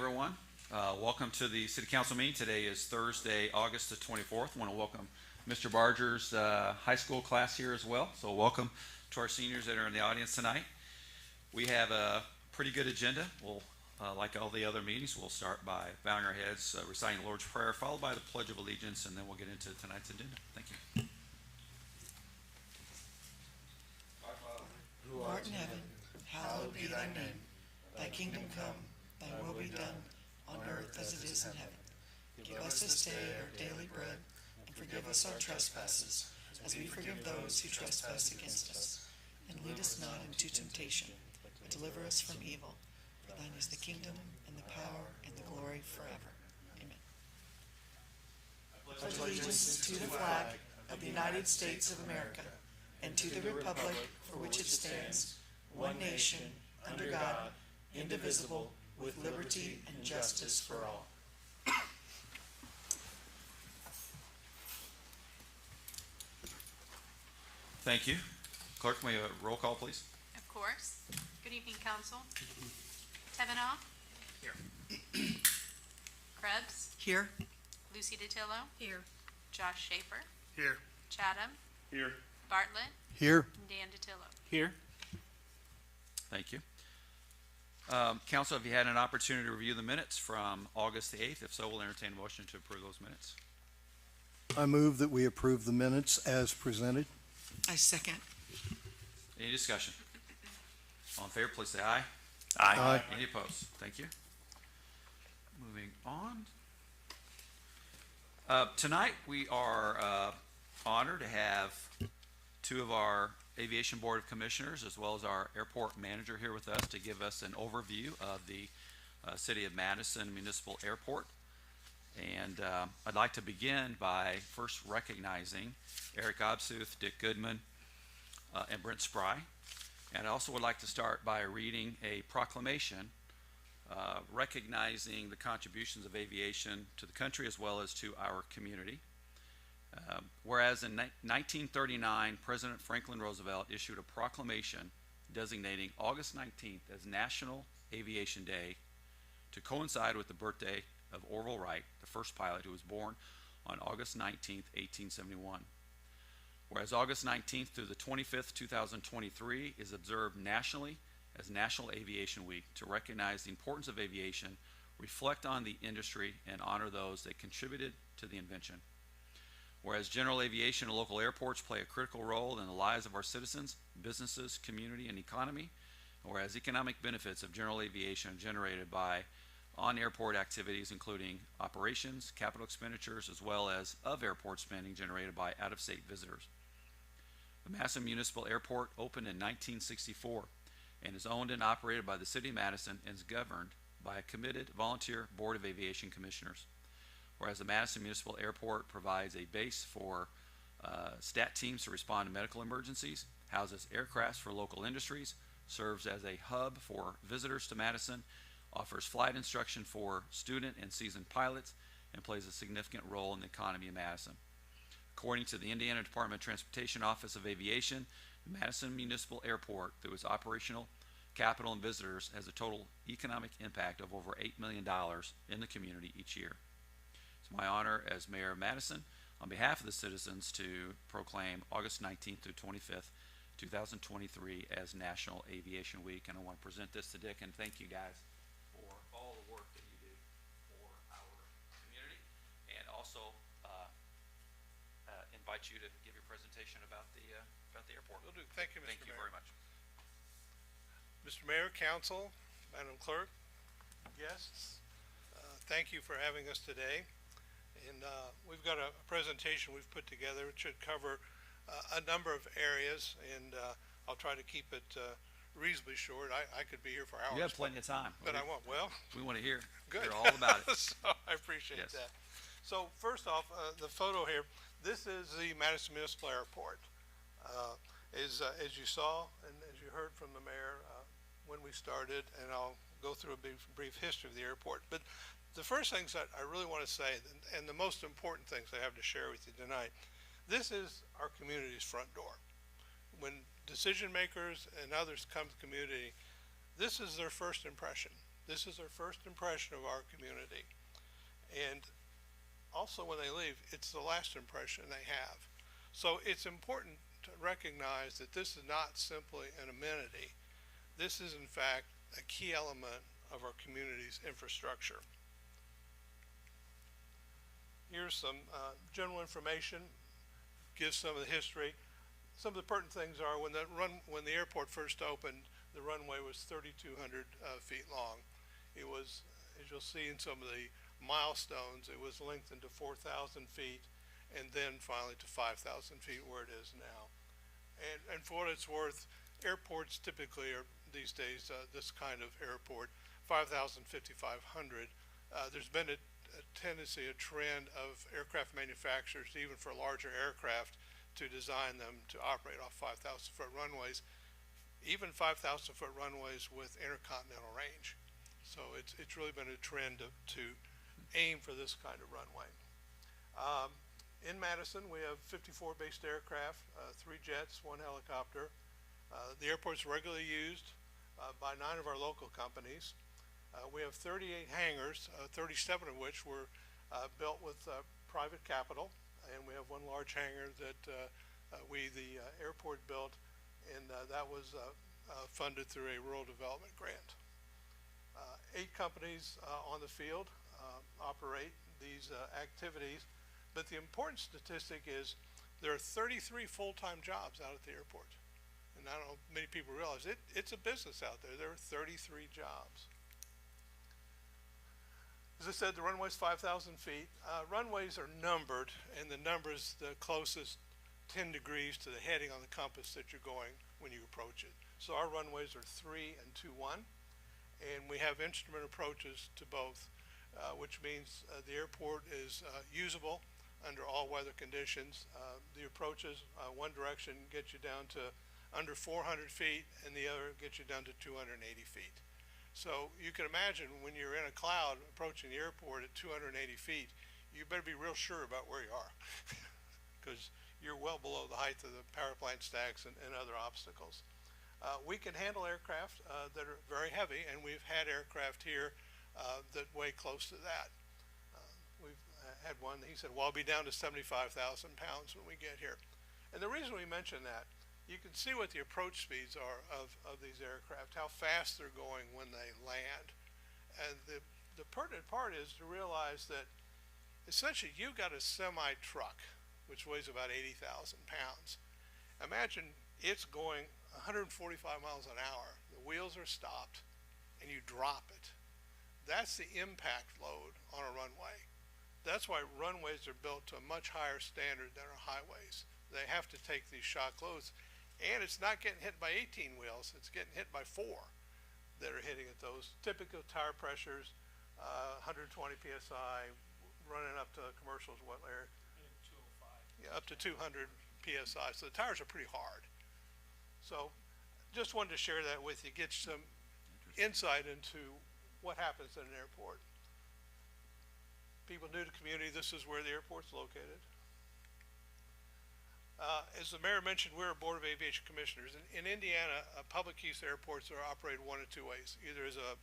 everyone. Welcome to the City Council meeting. Today is Thursday, August the 24th. I want to welcome Mr. Barger's high school class here as well. So welcome to our seniors that are in the audience tonight. We have a pretty good agenda. We'll, like all the other meetings, we'll start by bowing our heads, reciting the Lord's Prayer, followed by the Pledge of Allegiance, and then we'll get into tonight's agenda. Thank you. Who art in heaven, hallowed be thy name. Thy kingdom come, thy will be done, on earth as it is in heaven. Give us this day our daily bread, and forgive us our trespasses, as we forgive those who trespass against us. And lead us not into temptation, but deliver us from evil. For thine is the kingdom, and the power, and the glory forever. Amen. I pledge allegiance to the flag of the United States of America, and to the republic for which it stands, one nation, under God, indivisible, with liberty and justice for all. Thank you. Clerk, may we have a roll call, please? Of course. Good evening, Council. Tevenoff? Here. Krebs? Here. Lucy DiTillo? Here. Josh Schaefer? Here. Chatham? Here. Bartlett? Here. And Dan DiTillo. Here. Thank you. Council, have you had an opportunity to review the minutes from August the 8th? If so, we'll entertain a motion to approve those minutes. I move that we approve the minutes as presented. I second. Any discussion? All in favor, please say aye. Aye. Any opposed? Thank you. Moving on. Tonight we are honored to have two of our Aviation Board of Commissioners as well as our airport manager here with us to give us an overview of the City of Madison Municipal Airport. And I'd like to begin by first recognizing Eric Obsuth, Dick Goodman, and Brent Spry. And I also would like to start by reading a proclamation recognizing the contributions of aviation to the country as well as to our community. Whereas in 1939, President Franklin Roosevelt issued a proclamation designating August 19th as National Aviation Day to coincide with the birthday of Orville Wright, the first pilot who was born on August 19th, 1871. Whereas August 19th through the 25th, 2023 is observed nationally as National Aviation Week to recognize the importance of aviation, reflect on the industry, and honor those that contributed to the invention. Whereas general aviation and local airports play a critical role in the lives of our citizens, businesses, community, and economy, whereas economic benefits of general aviation are generated by on-airport activities including operations, capital expenditures, as well as of-airport spending generated by out-of-state visitors. The Madison Municipal Airport opened in 1964 and is owned and operated by the City of Madison and is governed by a committed volunteer Board of Aviation Commissioners. Whereas the Madison Municipal Airport provides a base for STAT teams to respond to medical emergencies, houses aircrafts for local industries, serves as a hub for visitors to Madison, offers flight instruction for student and seasoned pilots, and plays a significant role in the economy of Madison. According to the Indiana Department of Transportation Office of Aviation, the Madison Municipal Airport, through its operational capital and visitors, has a total economic impact of over $8 million in the community each year. It's my honor as Mayor of Madison, on behalf of the citizens, to proclaim August 19th through 25th, 2023 as National Aviation Week. And I want to present this to Dick and thank you guys for all the work that you do for our community, and also invite you to give your presentation about the airport. Will do. Thank you, Mr. Thank you Mayor. very much. Mr. Mayor, Council, Madam Clerk, guests, thank you for having us today. And we've got a presentation we've put together. It should cover a number of areas, and I'll try to keep it reasonably short. I could be here for hours. You have plenty of time. But I won't. Well, we want to hear all good. about it. So I appreciate Yes. that. So first off, the photo here, this is the Madison Municipal Airport. As you saw and as you heard from the mayor when we started, and I'll go through a brief history of the airport. But the first things that I really want to say, and the most important things I have to share with you tonight, this is our community's front door. When decision makers and others come to the community, this is their first impression. This is their first impression of our community. And also when they leave, it's the last impression they have. So it's important to recognize that this is not simply an amenity. This is in fact a key element of our community's infrastructure. Here's some general information, gives some of the history. Some of the pertinent things are when the airport first opened, the runway was 3,200 feet long. It was, as you'll see in some of the milestones, it was lengthened to 4,000 feet and then finally to 5,000 feet where it is now. And for what it's worth, airports typically are these days, this kind of airport, 5,000, 5,500. There's been a tendency, a trend of aircraft manufacturers, even for larger aircraft, to design them to operate off 5,000 foot runways, even 5,000 foot runways with intercontinental range. So it's really been a trend to aim for this kind of runway. In Madison, we have 54 based aircraft, 3 jets, 1 helicopter. The airport's regularly used by 9 of our local companies. We have 38 hangars, 37 of which were built with private capital, and we have 1 large hangar that the airport built, and that was funded through a rural development grant. 8 companies on the field operate these activities, but the important statistic is there are 33 full-time jobs out at the airport. And I don't know if many people realize it's a business out there. There are 33 jobs. As I said, the runway's 5,000 feet. Runways are numbered, and the numbers, the closest 10 degrees to the heading on the compass that you're going when you approach it. So our runways are 3 and 2-1, and we have instrument approaches to both, which means the airport is usable under all weather conditions. The approaches, one direction gets you down to under 400 feet, and the other gets you down to 280 feet. So you can imagine when you're in a cloud approaching the airport at 280 feet, you better be real sure about where you are, because you're well below the height of the power plant stacks and other obstacles. We can handle aircraft that are very heavy, and we've had aircraft here that weigh close to that. We've had one, he said, well, I'll be down to 75,000 pounds when we get here. And the reason we mention that, you can see what the approach speeds are of these aircraft, how fast they're going when they land. And the pertinent part is to realize that essentially you've got a semi-truck, which weighs about 80,000 pounds. Imagine it's going 145 miles an hour. The wheels are stopped, and you drop it. That's the impact load on a runway. That's why runways are built to a much higher standard than our highways. They have to take these shock loads. And it's not getting hit by 18 wheels, it's getting hit by 4 that are hitting at those. Typical tire pressures, 120 PSI, running up to commercials, what, Larry? 205. Yeah, up to 200 PSI, so the tires are pretty hard. So just wanted to share that with you, get some insight into what happens at an airport. People new to the community, this is where the airport's located. As the mayor mentioned, we're a Board of Aviation Commissioners. In Indiana, public use airports are operated 1 of 2 ways, either as a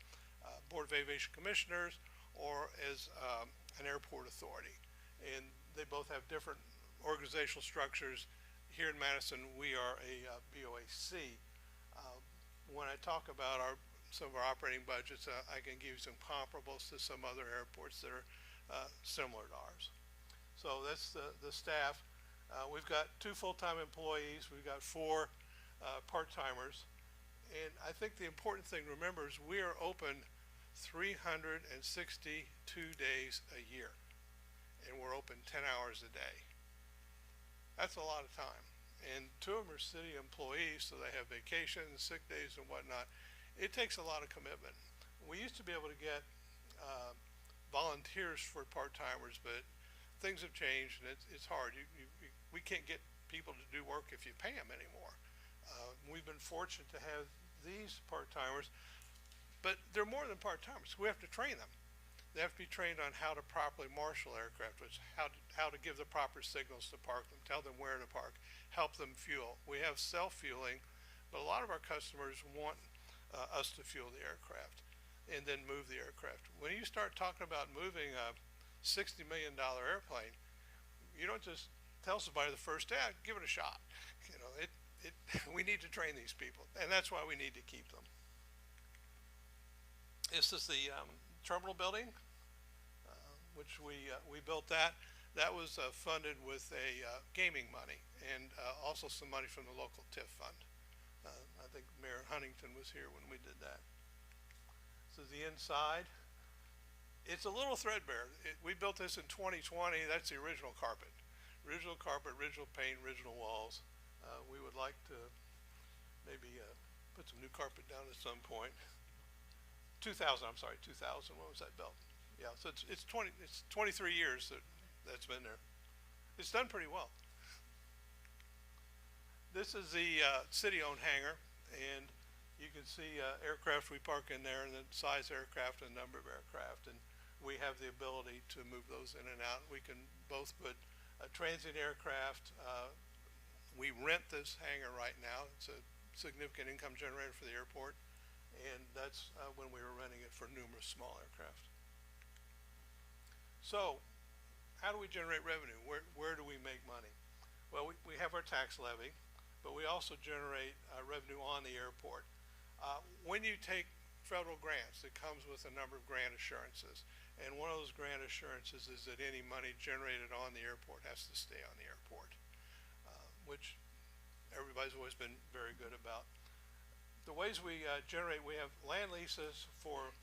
Board of Aviation Commissioners or as an airport authority. And they both have different organizational structures. Here in Madison, we are a BOAC. When I talk about some of our operating budgets, I can give you some comparables to some other airports that are similar to ours. So that's the staff. We've got 2 full-time employees. We've got 4 part-timers. And I think the important thing to remember is we are open 362 days a year. And we're open 10 hours a day. That's a lot of time. And 2 of them are city employees, so they have vacations, sick days, and whatnot. It takes a lot of commitment. We used to be able to get volunteers for part-timers, but things have changed, and it's hard. We can't get people to do work if you pay them anymore. We've been fortunate to have these part-timers, but they're more than part-timers. We have to train them. They have to be trained on how to properly marshal aircraft, which how to give the proper signals to park them, tell them where to park, help them fuel. We have self-fueling, but a lot of our customers want us to fuel the aircraft. and then move the aircraft. When you start talking about moving a $60 million airplane, you don't just tell somebody the first day, give it a shot. You know, we need to train these people, and that's why we need to keep them. This is the terminal building, which we built that. That was funded with a gaming money and also some money from the local TIF fund. I think Mayor Huntington was here when we did that. This is the inside. It's a little threadbare. We built this in 2020. That's the original carpet. Original carpet, original paint, original walls. We would like to maybe put some new carpet down at some point. 2000, I'm sorry, 2000, when was that built? Yeah, so it's 23 years that's been there. It's done pretty well. This is the city-owned hangar, and you can see aircraft we park in there, and the size aircraft and number of aircraft, and we have the ability to move those in and out. We can both put a transient aircraft. We rent this hangar right now. It's a significant income generator for the airport, and that's when we were renting it for numerous small aircraft. So, how do we generate revenue? Where do we make money? Well, we have our tax levy, but we also generate revenue on the airport. When you take federal grants, it comes with a number of grant assurances, and one of those grant assurances is that any money generated on the airport has to stay on the airport, which everybody's always been very good about. The ways we generate, we have land leases for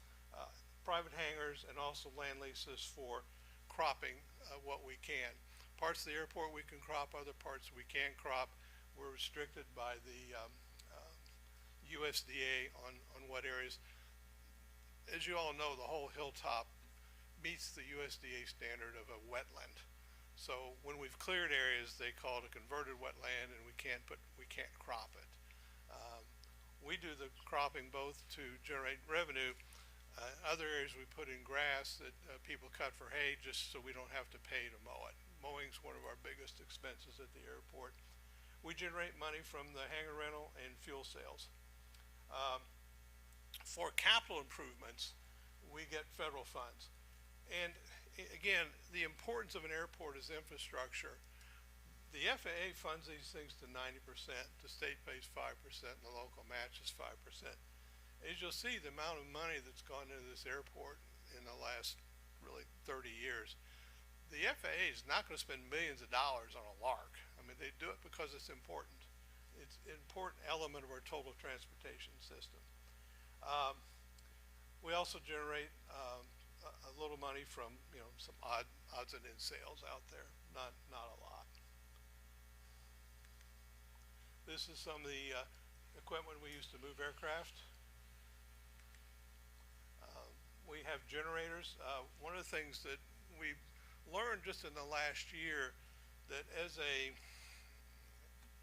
private hangars and also land leases for cropping what we can. Parts of the airport we can crop, other parts we can't crop. We're restricted by the USDA on what areas. As you all know, the whole hilltop meets the USDA standard of a wetland. So when we've cleared areas, they call it a converted wetland, and we can't crop it. We do the cropping both to generate revenue. Other areas we put in grass that people cut for hay just so we don't have to pay to mow it. Mowing is one of our biggest expenses at the airport. We generate money from the hangar rental and fuel sales. For capital improvements, we get federal funds. And again, the importance of an airport is infrastructure. The FAA funds these things to 90%, the state pays 5%, and the local match is 5%. As you'll see, the amount of money that's gone into this airport in the last really 30 years, the FAA is not going to spend millions of dollars on a lark. I mean, they do it because it's important. It's an important element of our total transportation system. We also generate a little money from, you know, some odds and ends sales out there, not a lot. This is some of the equipment we use to move aircraft. We have generators. One of the things that we've learned just in the last year, that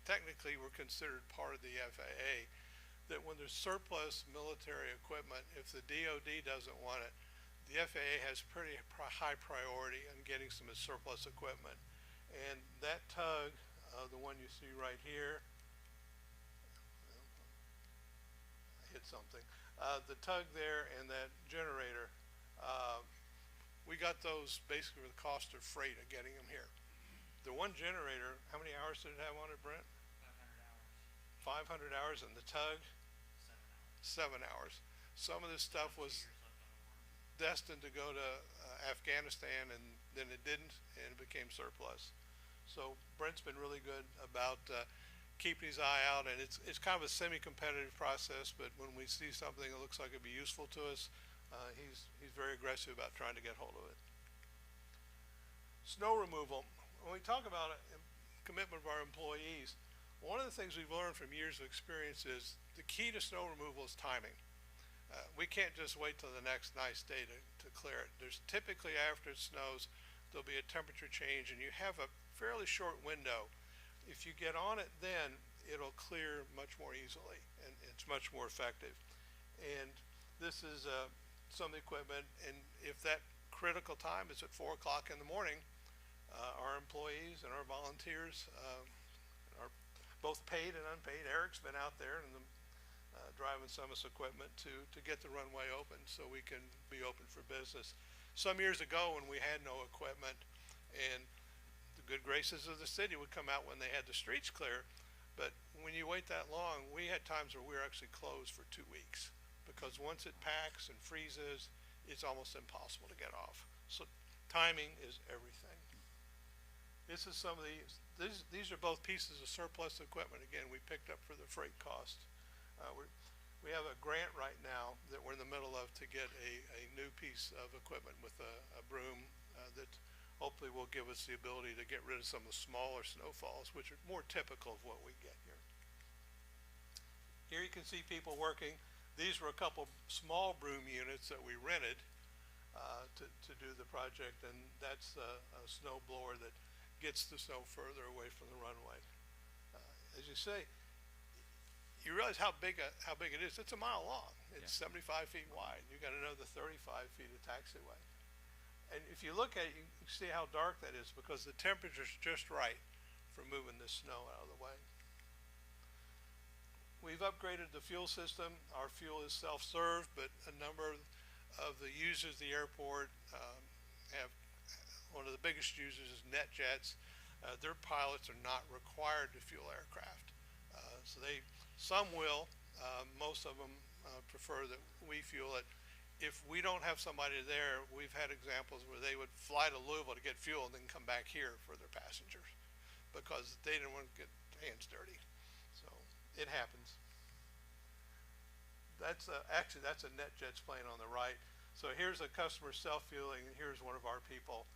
technically we're considered part of the FAA, that when there's surplus military equipment, if the DoD doesn't want it, the FAA has pretty high priority on getting some surplus equipment. And that tug, the one you see right here, I hit something. The tug there and that generator, we got those basically with the cost of freight of getting them here. The one generator, how many hours did it have on it, Brent? 500 hours. 500 hours, and the tug? 7 hours. Some of this stuff was destined to go to Afghanistan, and then it didn't, and it became surplus. So Brent's been really good about keeping his eye out, and it's kind of a semi-competitive process, but when we see something that looks like it'd be useful to us, he's very aggressive about trying to get hold of it. Snow removal. When we talk about a commitment of our employees, one of the things we've learned from years of experience is the key to snow removal is timing. We can't just wait till the next nice day to clear it. There's typically, after it snows, there'll be a temperature change, and you have a fairly short window. If you get on it then, it'll clear much more easily, and it's much more effective. And this is some equipment, and if that critical time is at 4 o'clock in the morning, our employees and our volunteers are both paid and unpaid. Eric's been out there, and driving some of this equipment to get the runway open so we can be open for business. Some years ago when we had no equipment and the good graces of the city would come out when they had the streets clear, but when you wait that long, we had times where we were actually closed for 2 weeks because once it packs and freezes, it's almost impossible to get off. So timing is everything. This is some of these are both pieces of surplus equipment. Again, we picked up for the freight cost. We have a grant right now that we're in the middle of to get a new piece of equipment with a broom that hopefully will give us the ability to get rid of some of the smaller snowfalls, which are more typical of what we get here. Here you can see people working. These were a couple small broom units that we rented to do the project, and that's a snow blower that gets the snow further away from the runway. As you say, you realize how big it is. It's a mile long. It's 75 feet wide. You got another 35 feet of taxiway. And if you look at it, you can see how dark that is because the temperature's just right for moving this snow out of the way. We've upgraded the fuel system. Our fuel is self-serve, but a number of the users of the airport have, one of the biggest users is NetJets. Their pilots are not required to fuel aircraft. Some will, most of them prefer that we fuel it. If we don't have somebody there, we've had examples where they would fly to Louisville to get fuel and then come back here for their passengers because they didn't want to get hands dirty. So it happens. Actually that's a NetJets plane on the right. So here's a customer self-fueling, and here's one of our people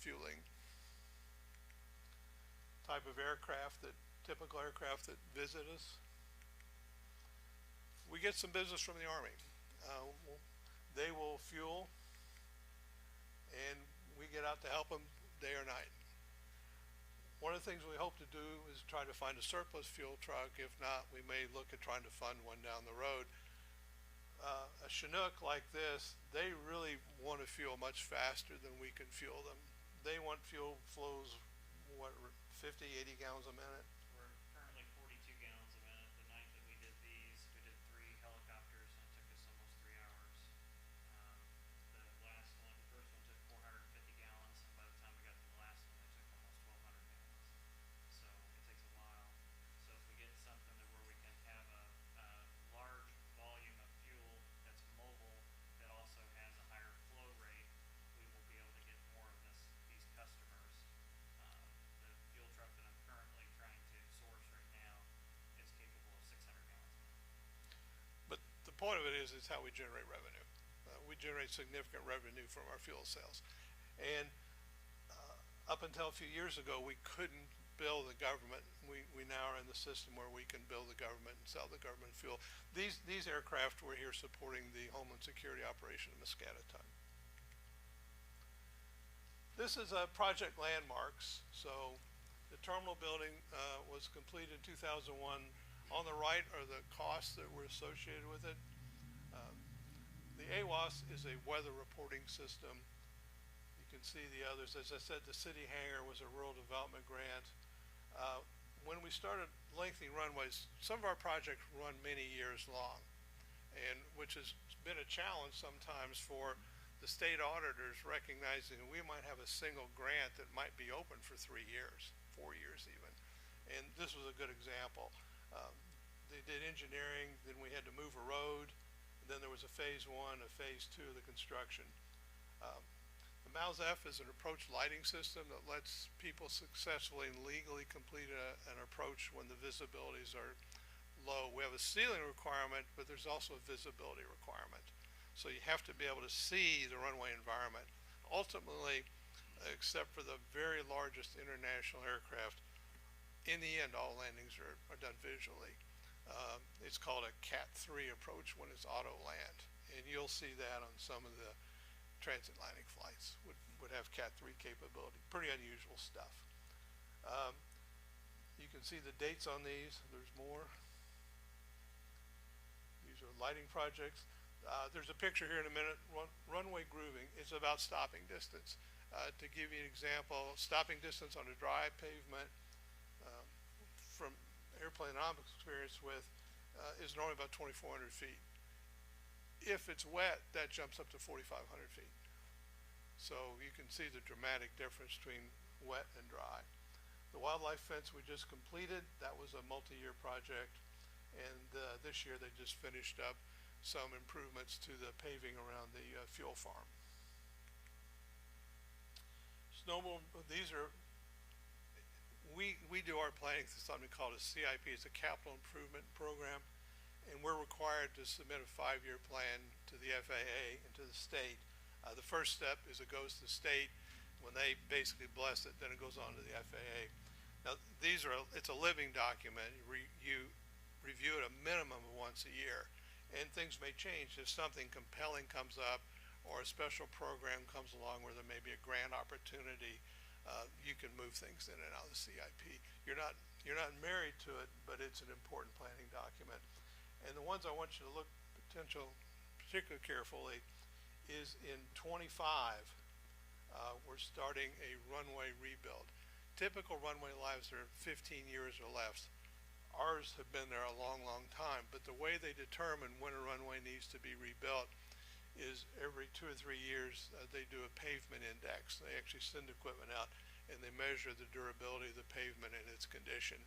fueling. Type of aircraft typical aircraft that visit us. We get some business from the Army. They will fuel, and we get out to help them day or night. One of the things we hope to do is try to find a surplus fuel truck. If not, we may look at trying to fund one down the road. A Chinook like this, they really want to fuel much faster than we can fuel them. They want fuel flows, what, 50, 80 gallons a minute? We're currently 42 gallons a minute. The night that we did these, we did 3 helicopters and it took us almost 3 hours. The last one, the first one took 450 gallons, and by the time we got to the last one, it took almost 1,200 gallons. So it takes a while. So if we get something where we can have a large volume of fuel that's mobile that also has a higher flow rate, we will be able to get more of these customers. The fuel truck that I'm currently trying to source right now is capable of 600 gallons a minute. But the point of it is how we generate revenue. We generate significant revenue from our fuel sales. And up until a few years ago, we couldn't bill the government. We now are in the system where we can bill the government and sell the government fuel. These aircraft were here supporting the Homeland Security operation in Muscatatuck. This is a project landmarks. So the terminal building was completed in 2001. On the right are the costs that were associated with it. The AWAS is a weather reporting system. You can see the others. As I said, the city hangar was a rural development grant. When we started lengthening runways, some of our projects run many years long, and which has been a challenge sometimes for the state auditors, recognizing we might have a single grant that might be open for 3 years, 4 years even. And this was a good example. They did engineering, then we had to move a road, and then there was a phase 1, a phase 2 of the construction. The MALZF is an approach lighting system that lets people successfully and legally complete an approach when the visibilities are low. We have a ceiling requirement, but there's also a visibility requirement. So you have to be able to see the runway environment. Ultimately, except for the very largest international aircraft, in the end, all landings are done visually. It's called a Cat 3 approach when it's auto land. And you'll see that on some of the transatlantic flights would have Cat 3 capability. Pretty unusual stuff. You can see the dates on these. There's more. These are lighting projects. There's a picture here in a minute. Runway grooving is about stopping distance. To give you an example, stopping distance on a dry pavement, from airplane I'm experienced with, is normally about 2,400 feet. If it's wet, that jumps up to 4,500 feet. So you can see the dramatic difference between wet and dry. The wildlife fence we just completed, that was a multi-year project, and this year they just finished up some improvements to the paving around the fuel farm. Snowmobile, we do our planning through something called a CIP. It's a capital improvement program, and we're required to submit a 5-year plan to the FAA and to the state. The first step is it goes to the state. When they basically bless it, then it goes on to the FAA. Now, it's a living document. You review it a minimum of once a year, and things may change if something compelling comes up or a special program comes along where there may be a grant opportunity. You can move things in and out of the CIP. You're not married to it, but it's an important planning document. And the ones I want you to look particularly carefully is in 25. We're starting a runway rebuild. Typical runway lives are 15 years or less. Ours have been there a long, long time, but the way they determine when a runway needs to be rebuilt is every 2 or 3 years they do a pavement index. They actually send equipment out and they measure the durability of the pavement and its condition.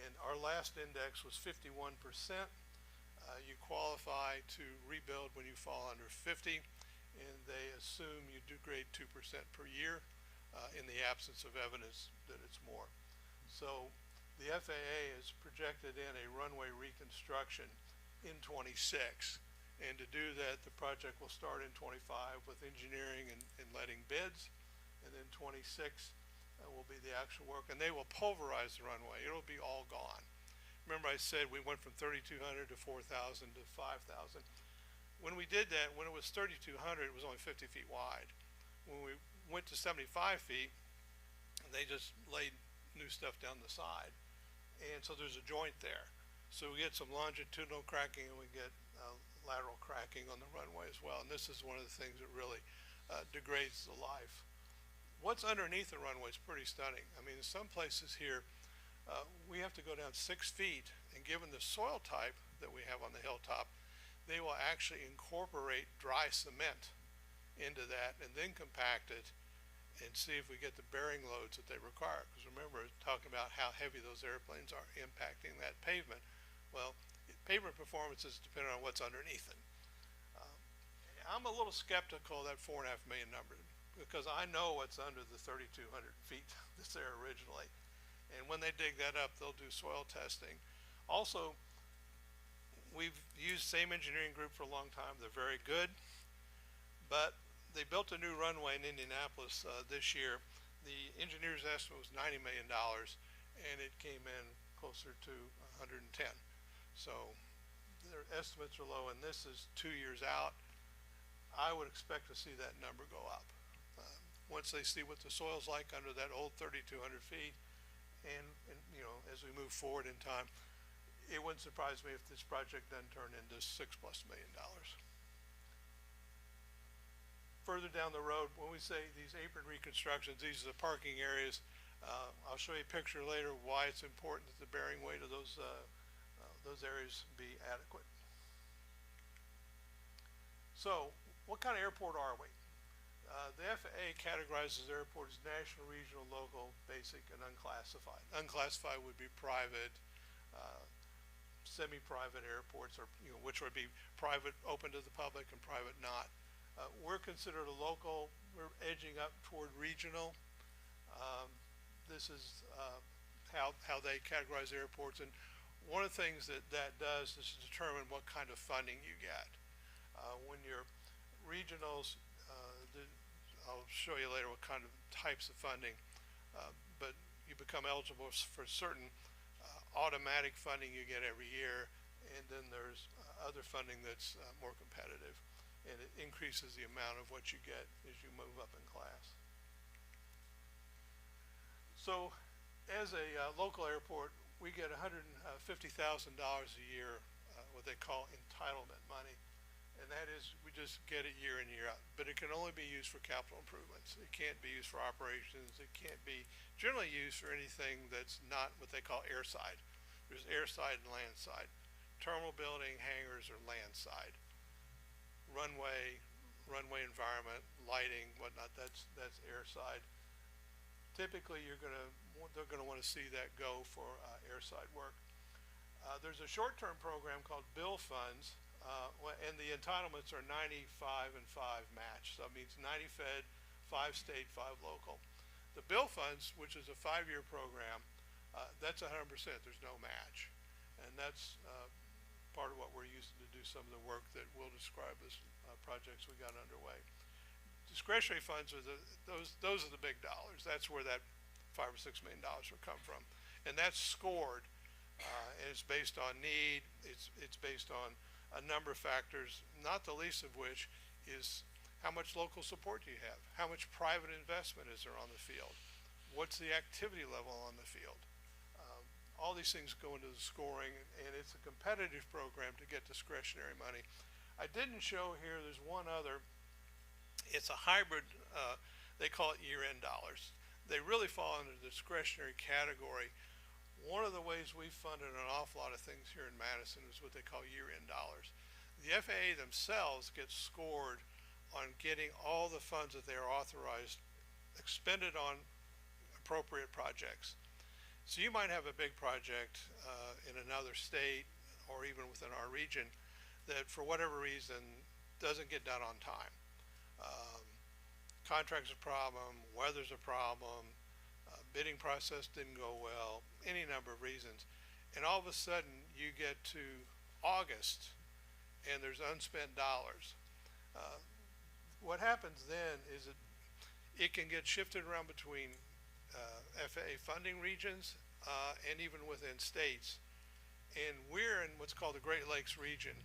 And our last index was 51%. You qualify to rebuild when you fall under 50, and they assume you degrade 2% per year in the absence of evidence that it's more. So the FAA has projected in a runway reconstruction in 26, and to do that the project will start in 25 with engineering and letting bids, and then 26 will be the actual work, and they will pulverize the runway. It'll be all gone. Remember I said we went from 3,200 to 4,000 to 5,000. When we did that, when it was 3,200, it was only 50 feet wide. When we went to 75 feet, they just laid new stuff down the side. And so there's a joint there. So we get some longitudinal cracking and we get lateral cracking on the runway as well. And this is one of the things that really degrades the life. What's underneath the runway is pretty stunning. I mean, in some places here, we have to go down 6 feet, and given the soil type that we have on the hilltop, they will actually incorporate dry cement into that and then compact it and see if we get the bearing loads that they require. Because remember, talking about how heavy those airplanes are impacting that pavement. Well, pavement performance is dependent on what's underneath it. I'm a little skeptical of that $4.5 million number because I know what's under the 3,200 feet that's there originally. And when they dig that up, they'll do soil testing. Also, we've used same engineering group for a long time. They're very good, but they built a new runway in Indianapolis this year. The engineer's estimate was $90 million, and it came in closer to 110. So their estimates are low, and this is 2 years out. I would expect to see that number go up. Once they see what the soil's like under that old 3,200 feet, and you know, as we move forward in time, it wouldn't surprise me if this project then turned into $6+ million. Further down the road, when we say these apron reconstructions, these are the parking areas. I'll show you a picture later why it's important that the bearing weight of those areas be adequate. So, what kind of airport are we? The FAA categorizes airports as national, regional, local, basic, and unclassified. Unclassified would be private, semi-private airports, or which would be private open to the public and private not. We're considered a local. We're edging up toward regional. This is how they categorize airports, and one of the things that does is to determine what kind of funding you get. When you're regionals, I'll show you later what kind of types of funding, but you become eligible for certain automatic funding you get every year, and then there's other funding that's more competitive, and it increases the amount of what you get as you move up in class. So as a local airport, we get $150,000 a year, what they call entitlement money. And that is, we just get it year in, year out. But it can only be used for capital improvements. It can't be used for operations. It can't be generally used for anything that's not what they call airside. There's airside and landside. terminal building, hangars, or land side. Runway environment, lighting, whatnot, that's air side. Typically, they're gonna wanna see that go for, airside work. There's a short-term program called bill funds, and the entitlements are 95 and 5 match. So it means 90 fed, 5 state, 5 local. The bill funds, which is a 5-year program, that's 100%, there's no match. And that's part of what we're using to do some of the work that we'll describe as projects we got underway. Discretionary funds are those are the big dollars. That's where that $5 or $6 million will come from. And that's scored. And it's based on need, it's based on a number of factors, not the least of which is how much local support do you have? How much private investment is there on the field? What's the activity level on the field? All these things go into the scoring, and it's a competitive program to get discretionary money. I didn't show here, there's one other, it's a hybrid, they call it year-end dollars. They really fall under the discretionary category. One of the ways we've funded an awful lot of things here in Madison is what they call year-end dollars. The FAA themselves gets scored on getting all the funds that they are authorized expended on appropriate projects. So you might have a big project in another state or even within our region that for whatever reason doesn't get done on time. Contract's a problem, weather's a problem, bidding process didn't go well, any number of reasons. And all of a sudden you get to August and there's unspent dollars. What happens then is it can get shifted around between FAA funding regions and even within states. And we're in what's called the Great Lakes region.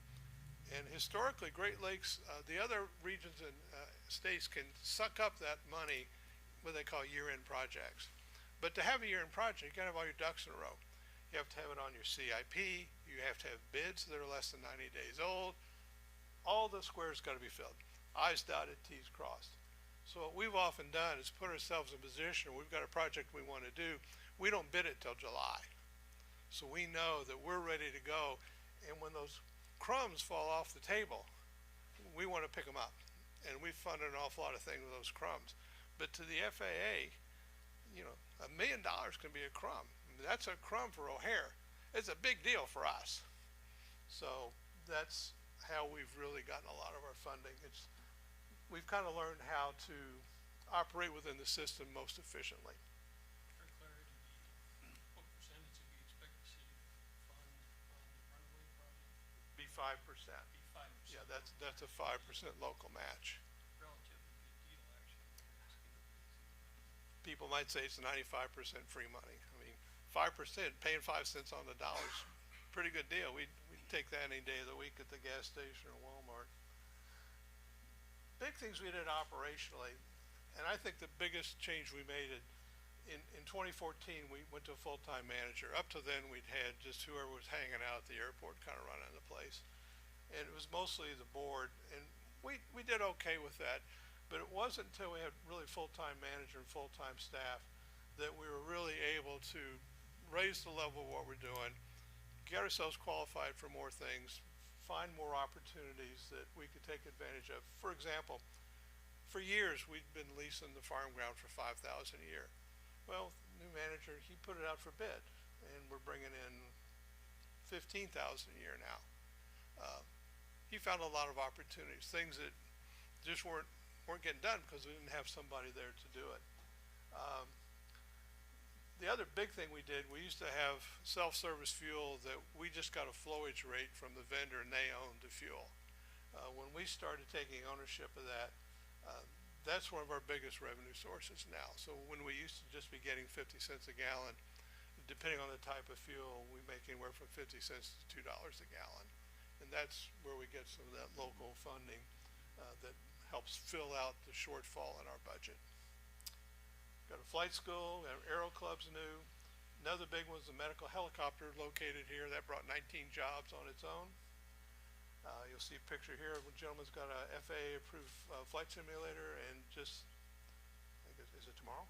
And historically, Great Lakes, the other regions and states can suck up that money, what they call year-end projects. But to have a year-end project, you gotta have all your ducks in a row. You have to have it on your CIP, you have to have bids that are less than 90 days old. All the squares gotta be filled. I's dotted, T's crossed. So what we've often done is put ourselves in a position where we've got a project we wanna do, we don't bid it till July. So we know that we're ready to go, and when those crumbs fall off the table, we wanna pick them up. And we've funded an awful lot of things with those crumbs. But to the FAA, you know, $1 million can be a crumb. I mean, that's a crumb for O'Hare. It's a big deal for us. So that's how we've really gotten a lot of our funding. We've kind of learned how to operate within the system most efficiently. For clarity, what percentage do you expect the city to fund on the runway project? Be 5%. Be 5%. Yeah, that's a 5% local match. Relatively good deal, actually. People might say it's 95% free money. I mean, 5%, paying 5 cents on the dollar is a pretty good deal. We'd take that any day of the week at the gas station or Walmart. Big things we did operationally, and I think the biggest change we made in 2014, we went to a full-time manager. Up to then, we'd had just whoever was hanging out at the airport kind of running the place. And it was mostly the board, and we did okay with that. But it wasn't until we had really full-time manager and full-time staff that we were really able to raise the level of what we're doing, get ourselves qualified for more things, find more opportunities that we could take advantage of. For example, for years we'd been leasing the farm ground for $5,000 a year. Well, new manager, he put it out for bid, and we're bringing in $15,000 a year now. He found a lot of opportunities, things that just weren't getting done because we didn't have somebody there to do it. The other big thing we did, we used to have self-service fuel that we just got a flowage rate from the vendor and they owned the fuel. When we started taking ownership of that, that's one of our biggest revenue sources now. So when we used to just be getting 50 cents a gallon, depending on the type of fuel, we make anywhere from 50 cents to $2 a gallon. And that's where we get some of that local funding that helps fill out the shortfall in our budget. Got a flight school, Aero Club's new. Another big one was the medical helicopter located here. That brought 19 jobs on its own. You'll see a picture here. A gentleman's got a FAA approved flight simulator, and just, I think is it tomorrow?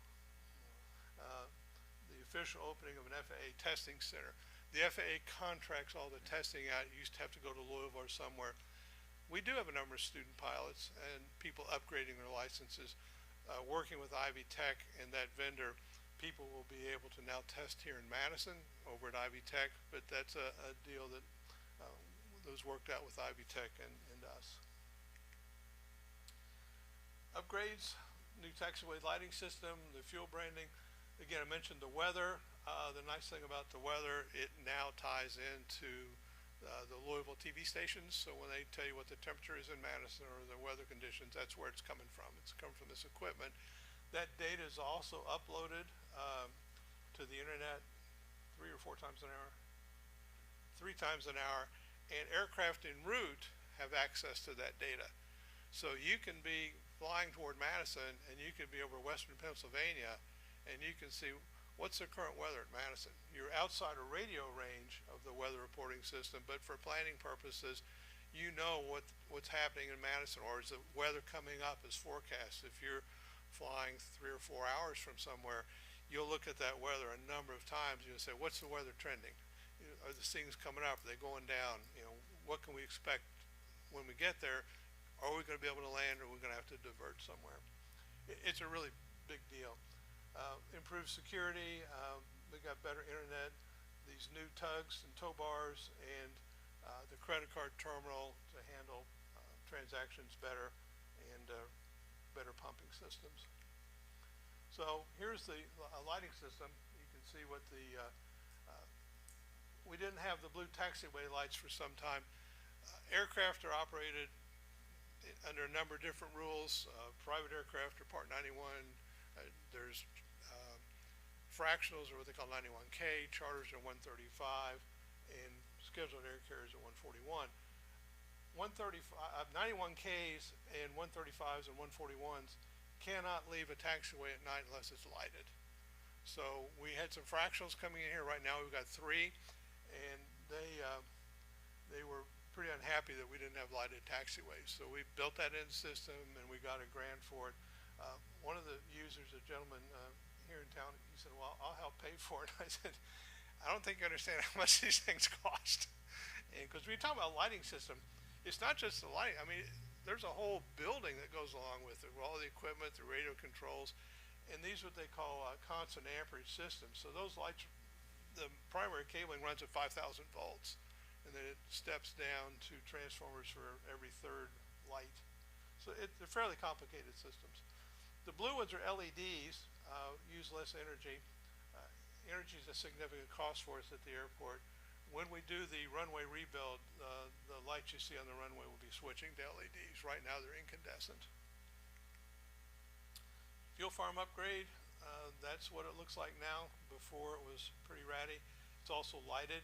The official opening of an FAA testing center. The FAA contracts all the testing out. You used to have to go to Louisville or somewhere. We do have a number of student pilots and people upgrading their licenses. Working with Ivy Tech and that vendor, people will be able to now test here in Madison over at Ivy Tech, but that's a deal that was worked out with Ivy Tech and us. Upgrades, new taxiway lighting system, the fuel branding. Again, I mentioned the weather. The nice thing about the weather, it now ties into the Louisville TV stations. So when they tell you what the temperature is in Madison or the weather conditions, that's where it's coming from. It's coming from this equipment. That data is also uploaded to the internet 3 or 4 times an hour. 3 times an hour, and aircraft en route have access to that data. So you can be flying toward Madison and you can be over western Pennsylvania and you can see what's the current weather at Madison. You're outside a radio range of the weather reporting system, but for planning purposes, you know what's happening in Madison, or is the weather coming up as forecast. If you're flying 3 or 4 hours from somewhere, you'll look at that weather a number of times. You'll say, what's the weather trending? Are the things coming up? Are they going down? What can we expect when we get there? Are we going to be able to land, or are we going to have to divert somewhere? It's a really big deal. Improved security, we got better internet, these new tugs and tow bars, and the credit card terminal to handle transactions better, and better pumping systems. So here's the lighting system. You can see what we didn't have the blue taxiway lights for some time. Aircraft are operated under a number of different rules. Private aircraft are Part 91. There's fractionals are what they call 91K, charters are 135, and scheduled air carriers are 141. 91Ks and 135s and 141s cannot leave a taxiway at night unless it's lighted. So we had some fractionals coming in here. Right now we've got 3, and they were pretty unhappy that we didn't have lighted taxiways. So we built that in system, and we got a grant for it. One of the users, a gentleman here in town, he said, well, I'll help pay for it. I said, I don't think you understand how much these things cost. And because we talk about lighting system, it's not just the lighting. I mean, there's a whole building that goes along with it, with all the equipment, the radio controls, and these are what they call constant amperage systems. So those lights, the primary cabling runs at 5,000 volts, and then it steps down to transformers for every 3rd light. So they're fairly complicated systems. The blue ones are LEDs, use less energy. Energy is a significant cost for us at the airport. When we do the runway rebuild, the lights you see on the runway will be switching to LEDs. Right now they're incandescent. Fuel farm upgrade, that's what it looks like now. Before it was pretty ratty. It's also lighted,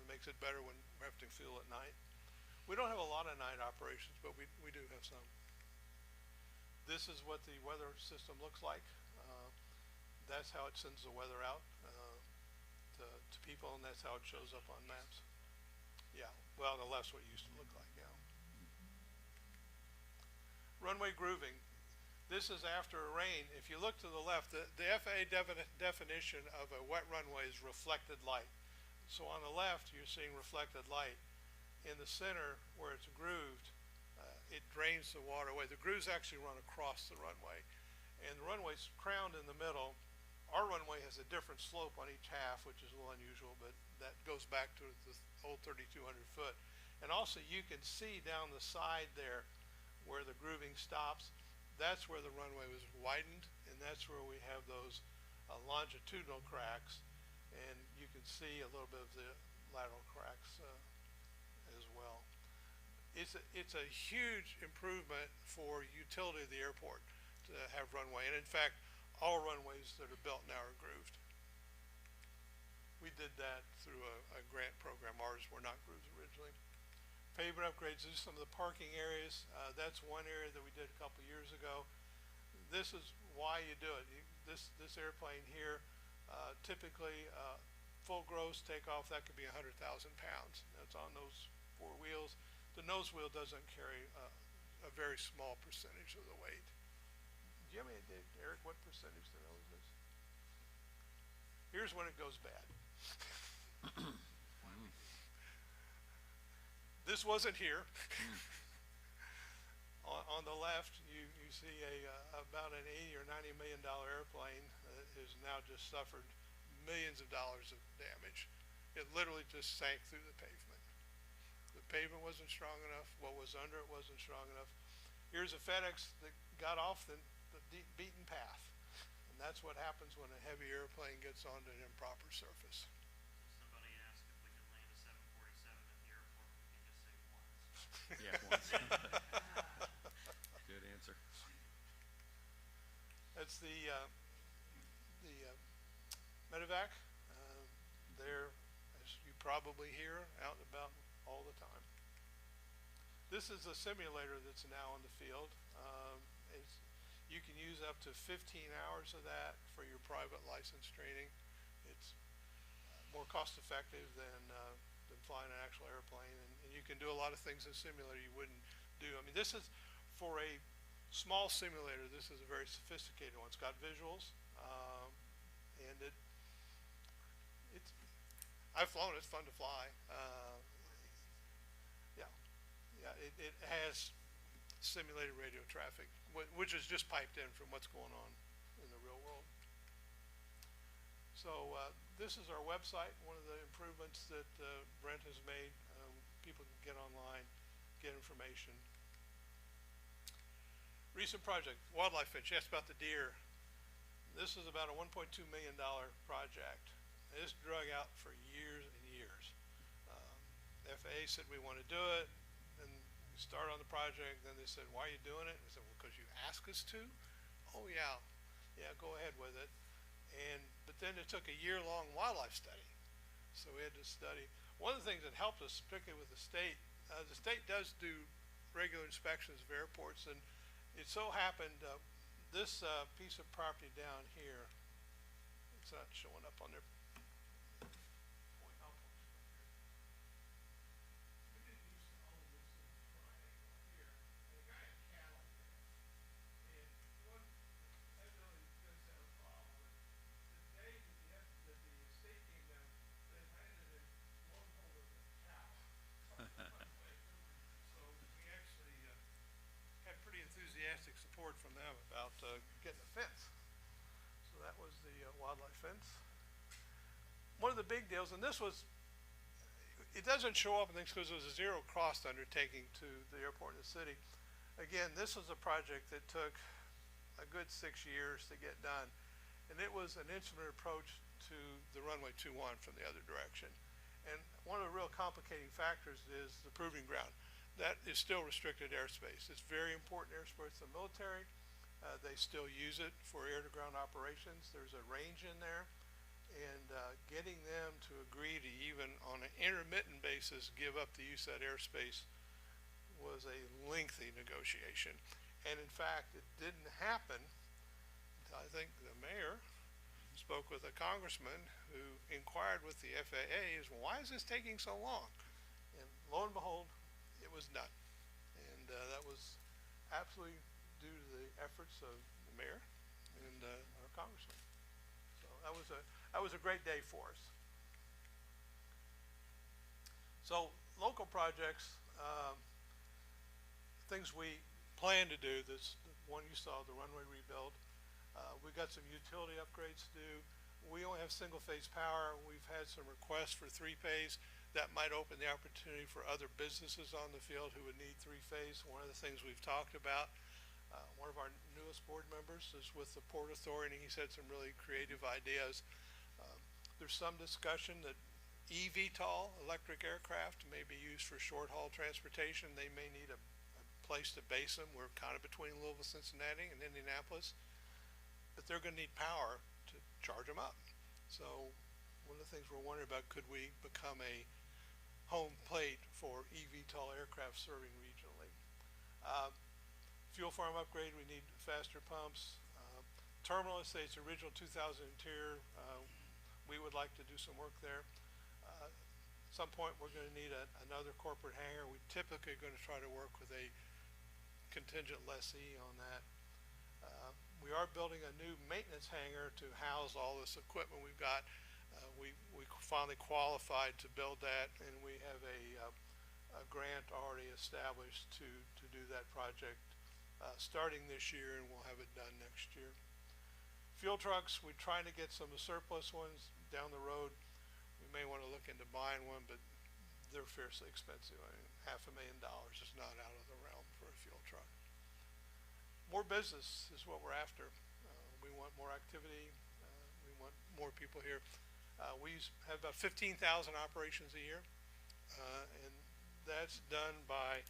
makes it better when we're having fuel at night. We don't have a lot of night operations, but we do have some. This is what the weather system looks like. That's how it sends the weather out to people, and that's how it shows up on maps. Yeah, well, on the left's what it used to look like, yeah. Runway grooving. This is after a rain. If you look to the left, the FAA definition of a wet runway is reflected light. So on the left, you're seeing reflected light. In the center, where it's grooved, it drains the water away. The grooves actually run across the runway, and the runway's crowned in the middle. Our runway has a different slope on each half, which is a little unusual, but that goes back to the old 3,200 foot. And also you can see down the side there where the grooving stops. That's where the runway was widened, and that's where we have those longitudinal cracks, and you can see a little bit of the lateral cracks as well. It's a huge improvement for utility of the airport to have runway, and in fact, all runways that are built now are grooved. We did that through a grant program. Ours were not grooved originally. Pavement upgrades, these are some of the parking areas. That's one area that we did a couple years ago. This is why you do it. This airplane here, typically full gross takeoff, that could be 100,000 pounds. That's on those 4 wheels. The nose wheel doesn't carry a very small percentage of the weight. Do you have any idea, Eric, what percentage the nose is? Here's when it goes bad. This wasn't here. On the left, you see about an 80 or $90 million airplane that has now just suffered millions of dollars of damage. It literally just sank through the pavement. The pavement wasn't strong enough. What was under it wasn't strong enough. Here's a FedEx that got off the beaten path. And that's what happens when a heavy airplane gets onto an improper surface. Somebody asked if we can land a 747 at the airport, we can just say once. Yeah, once. Good answer. That's the medevac. They're, as you probably hear, out and about all the time. This is a simulator that's now in the field. You can use up to 15 hours of that for your private license training. It's more cost effective than flying an actual airplane, and you can do a lot of things in simulator you wouldn't do. I mean, this is for a small simulator. This is a very sophisticated one. It's got visuals, and it's I've flown. It's fun to fly. It has simulated radio traffic, which is just piped in from what's going on in the real world. So this is our website, one of the improvements that Brent has made. People can get online, get information. Recent project, wildlife finch. Yes, about the deer. This is about a $1.2 million project. This drug out for years and years. FAA said we want to do it, and we started on the project. Then they said, "Why are you doing it?" And we said, "Well, because you asked us to." "Oh yeah, go ahead with it." But then it took a year-long wildlife study, so we had to study. One of the things that helped us, particularly with the state does do regular inspections of airports, and it so happened this piece of property down here, it's not showing up on their point. I'll point it up here. We didn't used to own this little triangle here, and the guy had cattle there. And that really does have a problem. The day that the state came down, they landed in one holder of a cow. So we actually had pretty enthusiastic support from them about getting a fence. So that was the wildlife fence. One of the big deals, and this was, it doesn't show up in things because it was a zero cost undertaking to the airport in the city. Again, this was a project that took a good 6 years to get done. And it was an instrument approach to the runway 21 from the other direction. And one of the real complicating factors is the proving ground. That is still restricted airspace. It's very important airspace to the military. They still use it for air-to-ground operations. There's a range in there. And getting them to agree to even on an intermittent basis give up the use of that airspace was a lengthy negotiation. And in fact, it didn't happen until I think the mayor spoke with a congressman who inquired with the FAA, well, why is this taking so long? And lo and behold, it was done. And that was absolutely due to the efforts of the mayor and our congressman. So that was a great day for us. So local projects, things we plan to do, this one you saw, the runway rebuild. We've got some utility upgrades to do. We only have single phase power. We've had some requests for 3-phase. That might open the opportunity for other businesses on the field who would need 3-phase. One of the things we've talked about, one of our newest board members is with the Port Authority, and he's had some really creative ideas. There's some discussion that eVTOL, electric aircraft, may be used for short haul transportation. They may need a place to base them. We're kind of between Louisville, Cincinnati, and Indianapolis, but they're going to need power to charge them up. So one of the things we're wondering about, could we become a home plate for eVTOL aircraft serving regionally? Fuel farm upgrade, we need faster pumps. Terminal, let's say it's original 2000 interior. We would like to do some work there. At some point we're going to need another corporate hangar. We typically are going to try to work with a contingent lessee on that. We are building a new maintenance hangar to house all this equipment we've got. We finally qualified to build that, and we have a grant already established to do that project starting this year, and we'll have it done next year. Fuel trucks, we're trying to get some surplus ones down the road. We may want to look into buying one, but they're fiercely expensive. I mean, $500,000 is not out of the realm for a fuel truck. More business is what we're after. We want more activity. We want more people here. We have about 15,000 operations a year, and that's done by,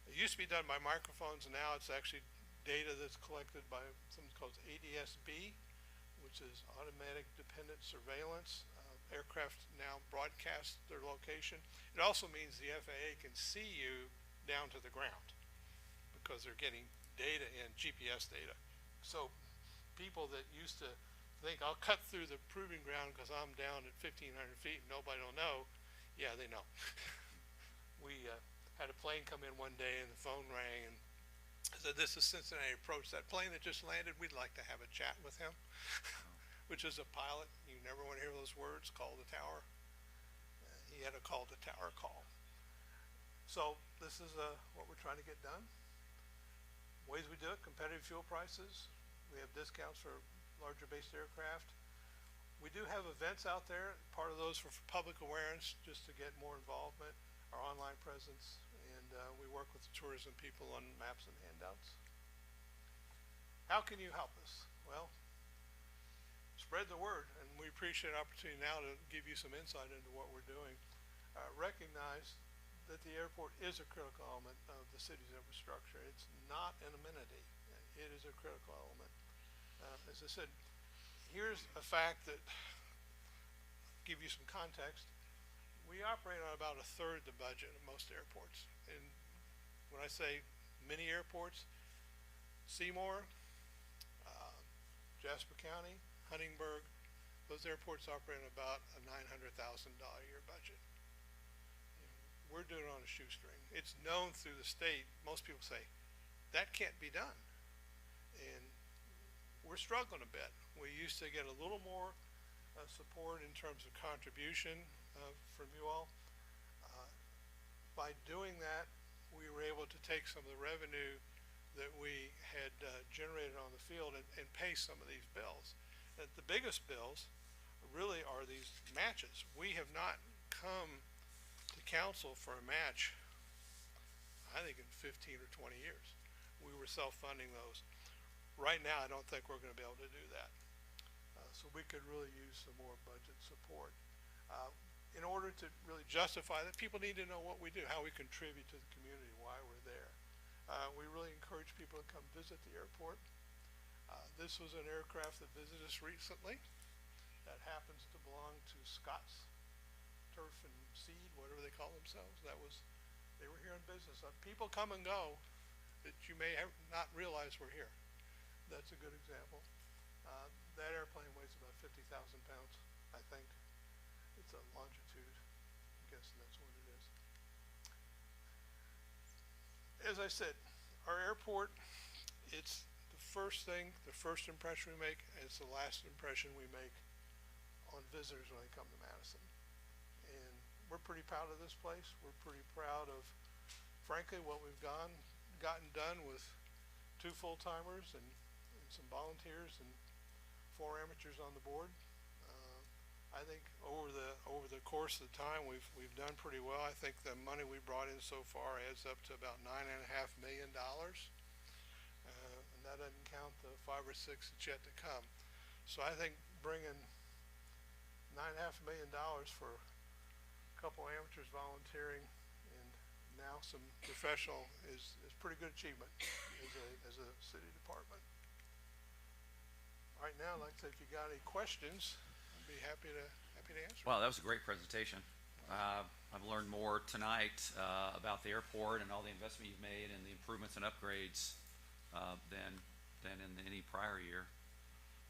it used to be done by microphones, and now it's actually data that's collected by something called ADS-B, which is Automatic Dependent Surveillance. Aircraft now broadcast their location. It also means the FAA can see you down to the ground because they're getting data in, GPS data. So people that used to think, I'll cut through the proving ground because I'm down at 1,500 feet and nobody will know, yeah, they know. We had a plane come in one day and the phone rang and said, this is Cincinnati Approach. That plane that just landed, we'd like to have a chat with him. Which is a pilot, you never want to hear those words, call the tower. He had a call to tower call. So this is what we're trying to get done. Ways we do it, competitive fuel prices. We have discounts for larger based aircraft. We do have events out there, part of those for public awareness, just to get more involvement, our online presence, and we work with the tourism people on maps and handouts. How can you help us? Well, spread the word, and we appreciate an opportunity now to give you some insight into what we're doing. Recognize that the airport is a critical element of the city's infrastructure. It's not an amenity. It is a critical element. As I said, here's a fact that give you some context. We operate on about a third the budget of most airports. And when I say many airports, Seymour, Jasper County, Huntingburg, those airports operate on about a $900,000 a year budget. We're doing it on a shoestring. It's known through the state. Most people say, that can't be done. And we're struggling a bit. We used to get a little more support in terms of contribution from you all. By doing that, we were able to take some of the revenue that we had generated on the field and pay some of these bills. The biggest bills really are these matches. We have not come to council for a match, I think, in 15 or 20 years. We were self-funding those. Right now, I don't think we're going to be able to do that. So we could really use some more budget support. In order to really justify that, people need to know what we do, how we contribute to the community, why we're there. We really encourage people to come visit the airport. This was an aircraft that visited us recently that happens to belong to Scott's Turf and Seed, whatever they call themselves. They were here in business. People come and go that you may have not realize were here. That's a good example. That airplane weighs about 50,000 pounds, I think. It's a longitude. I'm guessing that's what it is. As I said, our airport, it's the first thing, the first impression we make, and it's the last impression we make on visitors when they come to Madison. And we're pretty proud of this place. We're pretty proud of, frankly, what we've gotten done with 2 full-timers and some volunteers and 4 amateurs on the board. I think over the course of the time we've done pretty well. I think the money we brought in so far adds up to about $9.5 million, and that doesn't count the 5 or 6 that's yet to come. So I think bringing $9.5 million for a couple amateurs volunteering and now some professional is pretty good achievement as a city department. Right now, I'd like to say if you got any questions, be happy to answer. Wow, that was a great presentation. I've learned more tonight about the airport and all the investment you've made and the improvements and upgrades than in any prior year.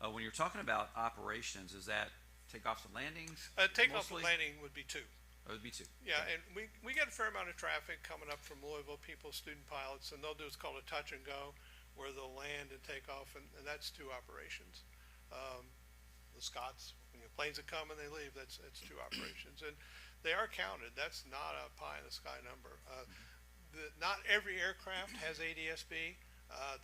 When you're talking about operations, is that takeoffs and landings? Takeoff and mostly? landing would be 2. It would be 2. Yeah, Okay. and we get a fair amount of traffic coming up from Louisville, people, student pilots, and they'll do what's called a touch and go, where they'll land and take off, and that's 2 operations. the Scots, planes that come and they leave, it's 2 operations. And they are counted. That's not a pie in the sky number. Not every aircraft has ADS-B.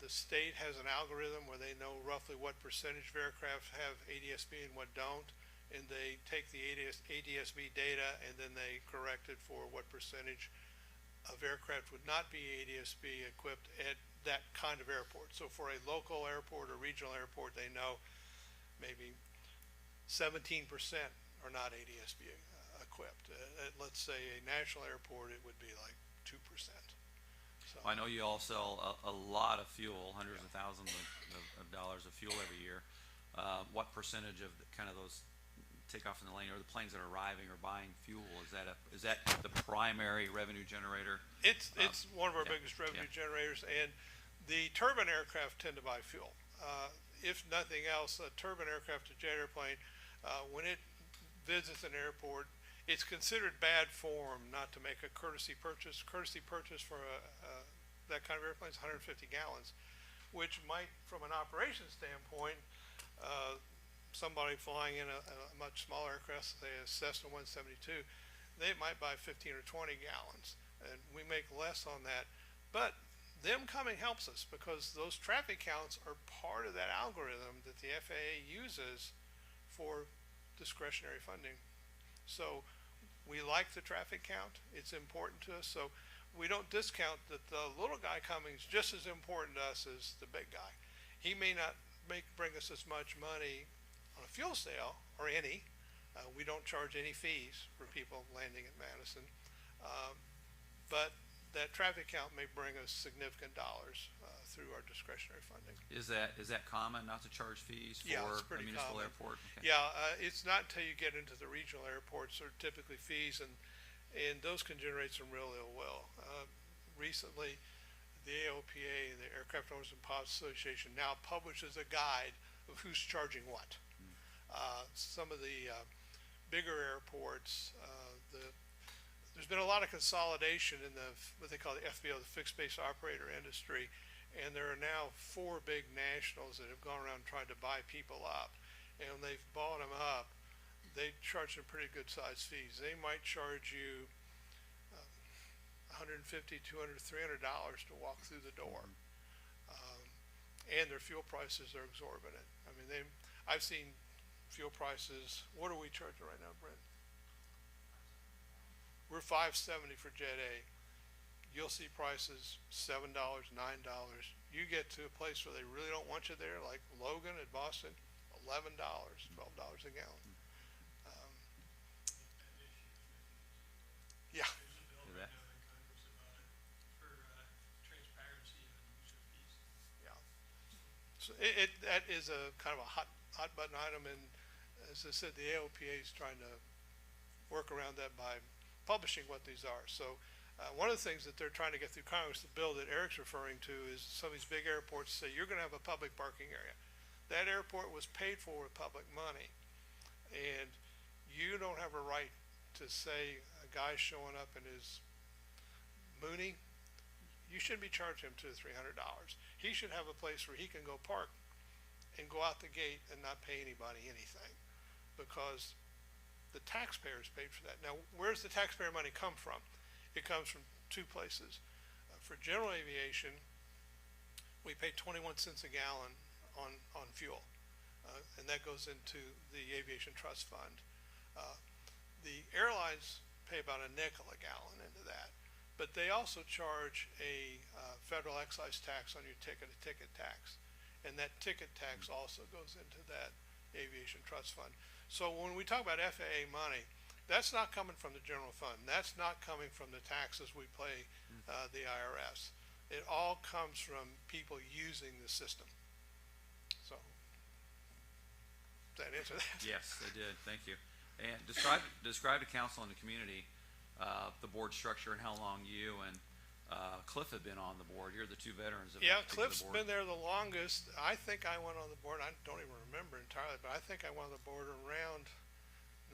The state has an algorithm where they know roughly what percentage of aircraft have ADS-B and what don't. And they take the ADS-B data and then they correct it for what percentage of aircraft would not be ADS-B equipped at that kind of airport. So for a local airport or regional airport, they know maybe 17% are not ADS-B equipped. Let's say a national airport, it would be like 2%. So, I know you all sell a lot of fuel, hundreds of thousands of dollars of fuel every year. What percentage of kind of those takeoff in the lane or the planes that are arriving or buying fuel, is that the primary revenue generator? It's one of our yeah, biggest revenue yeah. generators, and the turbine aircraft tend to buy fuel. If nothing else, a turbine aircraft, a jet airplane, when it visits an airport, it's considered bad form not to make a courtesy purchase. Courtesy purchase for that kind of airplane is 150 gallons, which might, from an operations standpoint, somebody flying in a much smaller aircraft, say a Cessna 172, they might buy 15 or 20 gallons, and we make less on that. But them coming helps us because those traffic counts are part of that algorithm that the FAA uses for discretionary funding. So we like the traffic count. It's important to us. So we don't discount that the little guy coming is just as important to us as the big guy. He may not bring us as much money on a fuel sale or any. We don't charge any fees for people landing at Madison. But that traffic count may bring us significant dollars through our discretionary funding. Is that common, not to charge fees for Yeah, it's a pretty municipal common. airport? Okay. Yeah, it's not until you get into the regional airports are typically fees, and those can generate some real ill will. Recently, the AOPA, the Aircraft Owners and Pilots Association, now publishes a guide of who's charging what. Some of the bigger airports, there's been a lot of consolidation in what they call the FBO, the fixed base operator industry, and there are now 4 big nationals that have gone around trying to buy people up. And when they've bought them up, they charge some pretty good sized fees. They might charge you $150, $200, $300 to walk through the door. And their fuel prices are exorbitant. I mean, I've seen fuel prices. What are we charging right now, Brent? We're $5.70 for Jet A. You'll see prices $7, $9. You get to a place where they really don't want you there, like Logan at Boston, $11, $12 a gallon. Yeah. There's a bill right now in Congress about it for transparency on use of fees. Yeah. So that is a kind of a hot button item, and as I said, the AOPA is trying to work around that by publishing what these are. So one of the things that they're trying to get through Congress, the bill that Eric's referring to, is some of these big airports say you're going to have a public parking area. That airport was paid for with public money, and you don't have a right to say a guy showing up in his Mooney, you shouldn't be charging him $200 to $300. He should have a place where he can go park and go out the gate and not pay anybody anything, because the taxpayers paid for that. Now, where's the taxpayer money come from? It comes from 2 places. For general aviation, we pay 21 cents a gallon on fuel, and that goes into the Aviation Trust Fund. The airlines pay about a nickel a gallon into that, but they also charge a federal excise tax on your ticket, a ticket tax, and that ticket tax also goes into that Aviation Trust Fund. So when we talk about FAA money, that's not coming from the general fund. That's not coming from the taxes we pay the IRS. It all comes from people using the system. So, does that answer that? Yes, they did. Thank you. And describe to council and the community the board structure and how long you and Cliff have been on the board. You're the 2 veterans of Yeah, that particular Cliff's board. been there the longest. I think I went on the board, I don't even remember entirely, but I think I went on the board around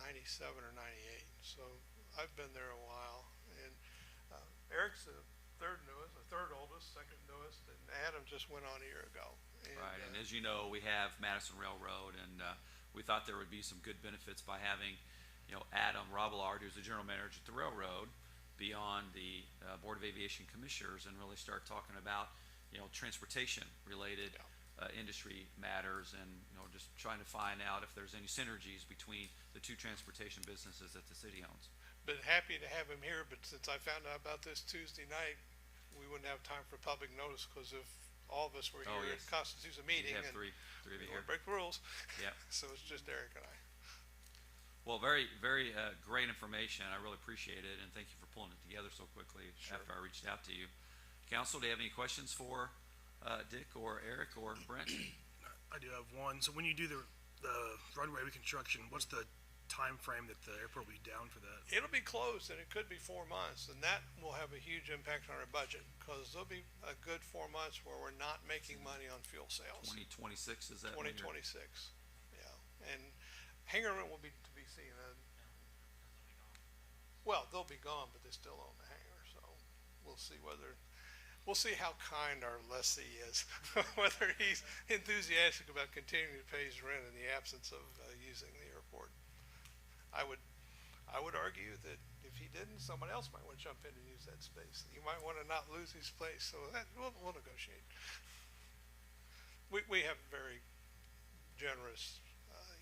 97 or 98. So I've been there a while. And Eric's the third oldest, second newest, and Adam just went on a year ago. And, Right, and as you know, we have Madison Railroad, and we thought there would be some good benefits by having, Adam Robillard, who's the general manager at the railroad, be on the Board of Aviation Commissioners and really start talking about, transportation-related industry matters, and, just trying to find out if there's any synergies between the two transportation businesses that the city owns. But happy to have him here, but since I found out about this Tuesday night, we wouldn't have time for public notice, because if all of us were Oh, here, yes. it constitutes a meeting, You have and three of we you don't here. break the rules. Yeah. So it's just Eric and I. Well, very, very great information. I really appreciate it, and thank you for pulling it together so quickly after I reached out to you. Council, do you have any questions for Dick or Eric or Brent? I do have one. So when you do the runway reconstruction, what's the time frame that the airport will be down for that? It'll be closed, and it could be 4 months, and that will have a huge impact on our budget, because there'll be a good 4 months where we're not making money on fuel sales. 2026, is that? when you're- 2026, yeah. And hangar rent will be to be seen. Well, they'll be gone, but they still own the hangar, so we'll see how kind our lessee is, whether he's enthusiastic about continuing to pay his rent in the absence of using the airport. I would argue that if he didn't, someone else might want to jump in and use that space. He might want to not lose his place, so that we'll negotiate. We have very generous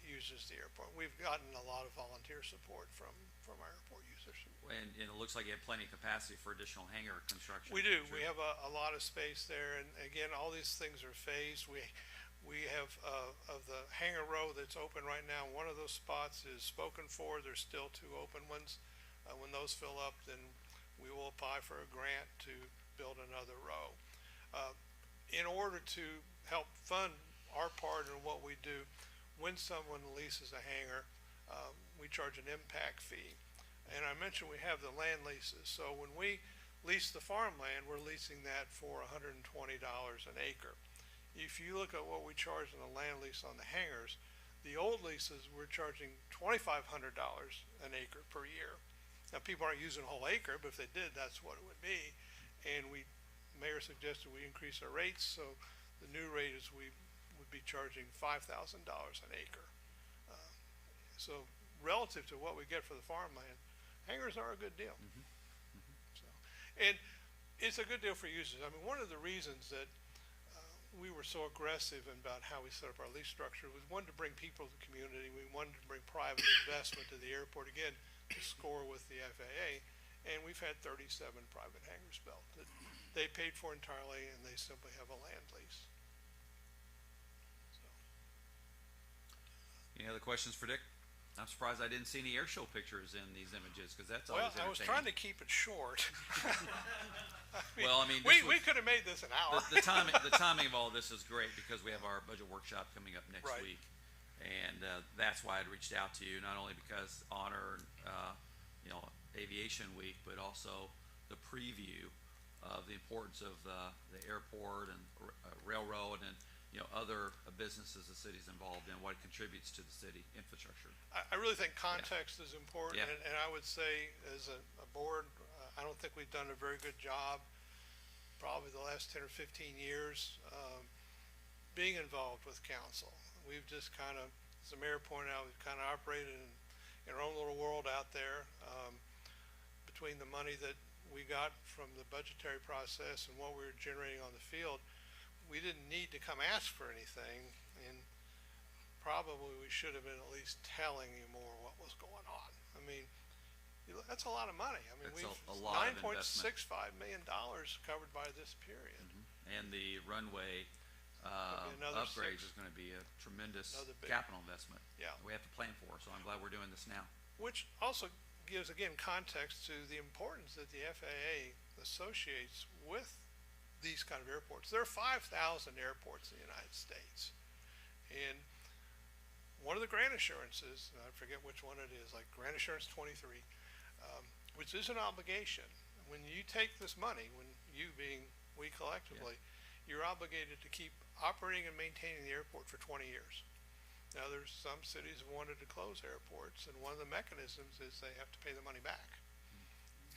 users of the airport. We've gotten a lot of volunteer support from our airport users. And it looks like you have plenty of capacity for additional hangar construction. We do. True. We have a lot of space there, and again, all these things are phased. We have of the hangar row that's open right now, one of those spots is spoken for. There's still 2 open ones. When those fill up, then we will apply for a grant to build another row. In order to help fund our part in what we do, when someone leases a hangar, we charge an impact fee. And I mentioned we have the land leases. So when we lease the farmland, we're leasing that for $120 an acre. If you look at what we charge on the land lease on the hangars, the old leases, we're charging $2,500 an acre per year. Now, people aren't using a whole acre, but if they did, that's what it would be. And Mayor suggested we increase our rates, so the new rate is we would be charging $5,000 an acre. So relative to what we get for the farmland, hangars are a good deal. So, and it's a good deal for users. I mean, one of the reasons that we were so aggressive about how we set up our lease structure was, one, to bring people to the community. We wanted to bring private investment to the airport, again, to score with the FAA. And we've had 37 private hangars built that they paid for entirely, and they simply have a land lease. So. Any other questions for Dick? I'm surprised I didn't see any air show pictures in these images, because that's Well, always I was entertaining. trying to keep it short. Well, I mean, we could have made this an hour. the timing of all this is great, because we have our budget workshop coming up next Right. week, and that's why I'd reached out to you, not only because honor, Aviation Week, but also the preview of the importance of the airport and railroad and other businesses the city's involved in, what it contributes to the city infrastructure. I really think context is important, Yeah. and I would say, as a board, I don't think we've done a very good job, probably the last 10 or 15 years, being involved with council. We've just kind of, as the mayor pointed out, we've kind of operated in our own little world out there. Between the money that we got from the budgetary process and what we were generating on the field, we didn't need to come ask for anything, and probably we should have been at least telling you more what was going on. I mean, that's a lot of money. I mean, That's we've a lot of $9.65 million covered by this period. And the runway Could be another upgrades is six. going to be a tremendous Another big- capital investment. Yeah. We have to plan for, so I'm glad we're doing this now. Which also gives, again, context to the importance that the FAA associates with these kind of airports. There are 5,000 airports in the United States. And one of the grant assurances, and I forget which one it is, like Grant Assurance 23, which is an obligation. When you take this money, when you being we collectively, you're obligated to keep operating and maintaining the airport for 20 years. Now, there's some cities have wanted to close airports, and one of the mechanisms is they have to pay the money back.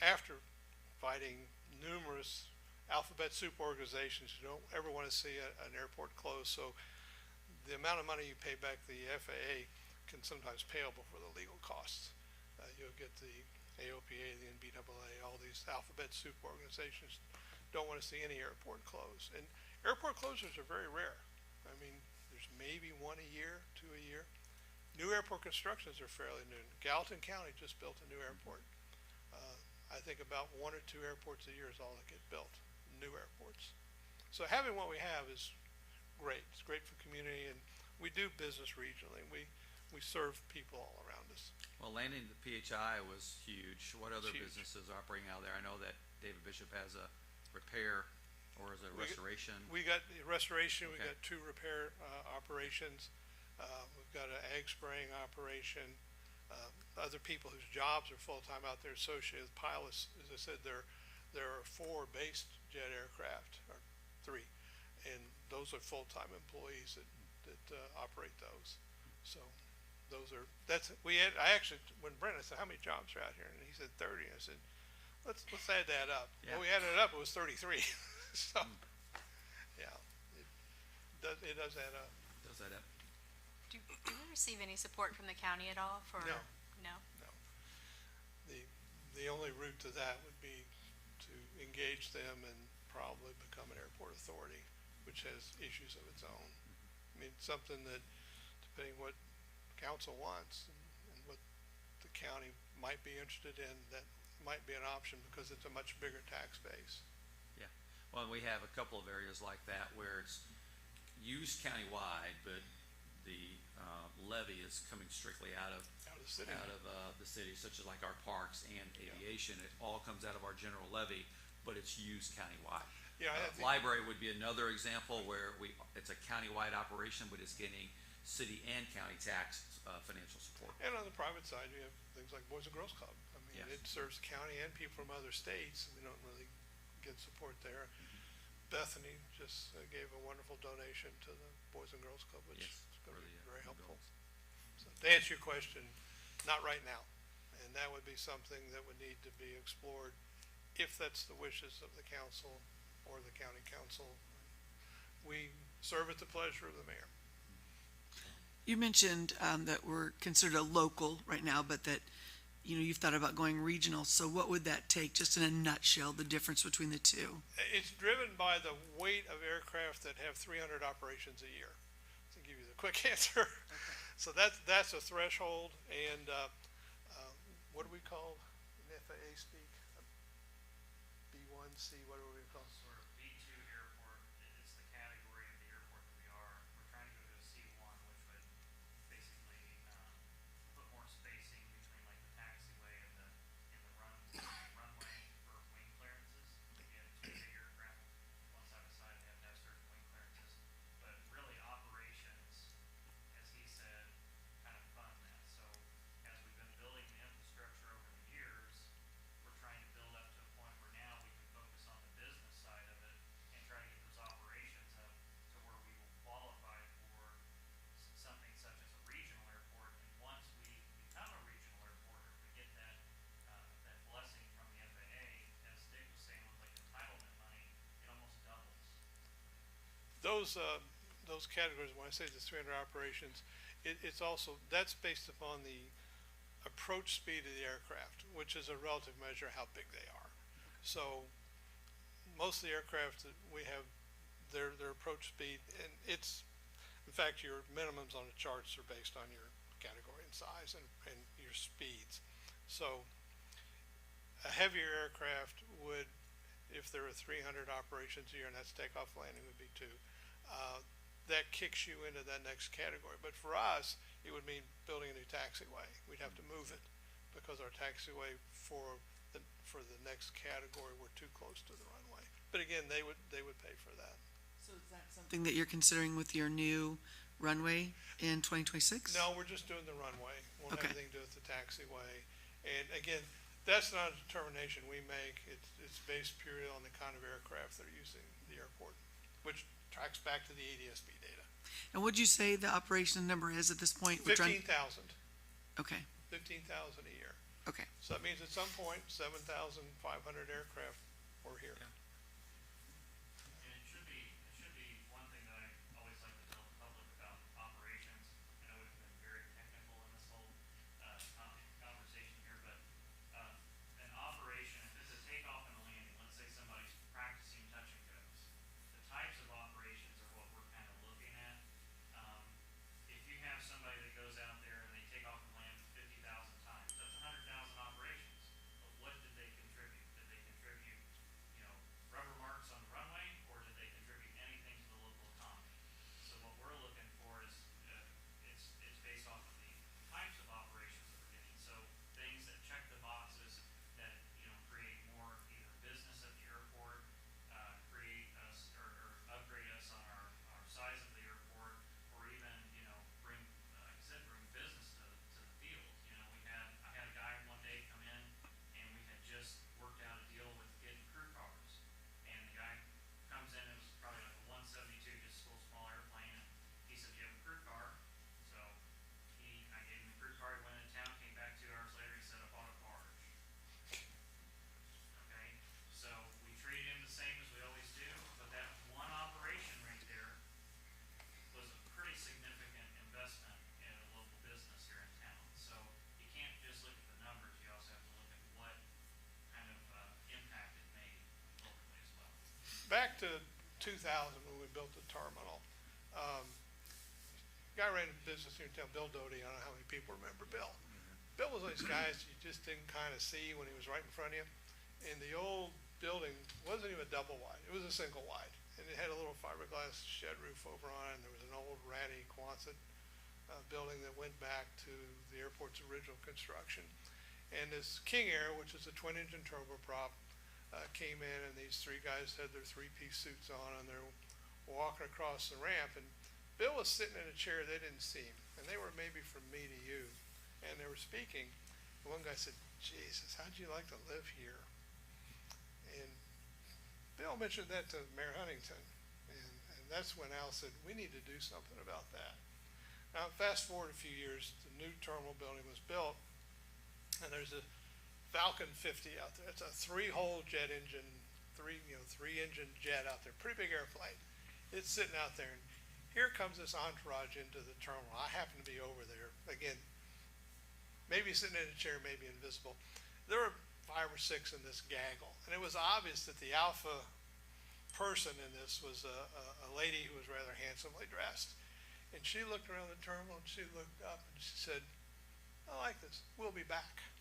After fighting numerous alphabet soup organizations who don't ever want to see an airport closed, so the amount of money you pay back the FAA can sometimes pale before the legal costs. You'll get the AOPA, the NBAA, all these alphabet soup organizations don't want to see any airport close. And airport closures are very rare. I mean, there's maybe one a year, two a year. New airport constructions are fairly new. Gallatin County just built a new airport. I think about one or two airports a year is all that get built, new airports. So having what we have is great. It's great for community, and we do business regionally. We serve people all around us. Well, landing the PHI was huge. What other Huge. businesses are operating out there? I know that David Bishop has a repair or is it restoration? We got the restoration, we Okay. got two repair operations. We've got an egg spraying operation. Other people whose jobs are full-time out there associated with pilots. As I said, there are 4 based jet aircraft, or 3, and those are full-time employees that operate those. So I actually, when Brent, I said, how many jobs are out here? And he said 30. I said, let's add that up. Yeah. Well, we added it up, it was 33. So, yeah, it does add up. Does that up? Do we receive any support from the county at all for? No. No? The only route to that would be to engage them and probably become an airport authority, which has issues of its own. I mean, something that, depending what council wants and what the county might be interested in, that might be an option because it's a much bigger tax base. Yeah. Well, we have a couple of areas like that where it's used countywide, but the levy is coming strictly out of Out of the city. the city, such as like our parks and aviation. It all comes out of our general levy, but it's used countywide. Yeah, I think- Library would be another example where it's a countywide operation, but it's getting city and county tax financial support. And on the private side, you have things like Boys and Girls Club. I mean, Yes. it serves the county and people from other states. We don't really get support there. Bethany just gave a wonderful donation to the Boys and Girls Club, which Yes, is going for to be the, very new helpful. goals. So to answer your question, not right now. And that would be something that would need to be explored if that's the wishes of the council or the county council. We serve at the pleasure of the mayor. You mentioned that we're considered a local right now, but that, you've thought about going regional. So what would that take, just in a nutshell, the difference between the two? It's driven by the weight of aircraft that have 300 operations a year. To give you the quick answer. So that's a threshold, and what do we call in FAA speak? B1C, what do we call? Sort of B2 airport, it's the category of the airport that we are. We're trying to go to a C1, which would basically, put more spacing between like the taxiway and the runway for wing clearances. If you have 2 big aircraft, one side by side, they have to have certain wing clearances. But really operations, as he said, kind of fund that. So as we've been building the infrastructure over the years, we're trying to build up to a point where now we can focus on the business side of it and try to get those operations up to where we will qualify for something such as a regional airport. And once we become a regional airport, or if we get that, that blessing from the FAA, as Dick was saying with like entitlement money, it almost doubles. Those categories, when I say the 300 operations, it's also, that's based upon the approach speed of the aircraft, which is a relative measure of how big they are. So most of the aircraft that we have, their approach speed, and it's, in fact, your minimums on the charts are based on your category and size and your speeds. So a heavier aircraft would, if there were 300 operations a year, and that's takeoff landing would be 2, that kicks you into that next category. But for us, it would mean building a new taxiway. We'd have to move it because our taxiway for the next category, we're too close to the runway. But again, they would pay for that. So is that something that you're considering with your new runway in 2026? No, we're just doing the runway. Won't have Okay. anything to do with the taxiway. And again, that's not a determination we make. It's based purely on the kind of aircraft that are using the airport, which tracks back to the ADS-B data. And what'd you say the operation number is at this point? We're trying- 15,000, Okay, 15,000 a year. okay. So that means at some point, 7,500 aircraft were here. Yeah. And it should be one thing that I always like to tell the public about operations. I know we've been very technical 2000 when we built the terminal. Guy ran a business here in town, Bill Doty. I don't know how many people remember Bill. Bill was one of these guys you just didn't kind of see when he was right in front of you. And the old building wasn't even double wide. It was a single wide. And it had a little fiberglass shed roof over on it. And there was an old ratty Quonset building that went back to the airport's original construction. And this King Air, which is a twin-engine turboprop, came in, and these three guys had their three-piece suits on, and they're walking across the ramp. And Bill was sitting in a chair. They didn't see him, and they were maybe from me to you, and they were speaking. And one guy said, "Jesus, how'd you like to live here?" And Bill mentioned that to Mayor Huntington, and that's when Al said, "We need to do something about that." Now, fast forward a few years, the new terminal building was built, and there's a Falcon 50 out there. It's a three-hole jet engine, three-engine jet out there, pretty big airplane. It's sitting out there, and here comes this entourage into the terminal. I happen to be over there. Again, maybe sitting in a chair, maybe invisible. There were 5 or 6 in this gaggle, and it was obvious that the alpha person in this was a lady who was rather handsomely dressed. And she looked around the terminal, and she looked up, and she said, "I like this. We'll be back."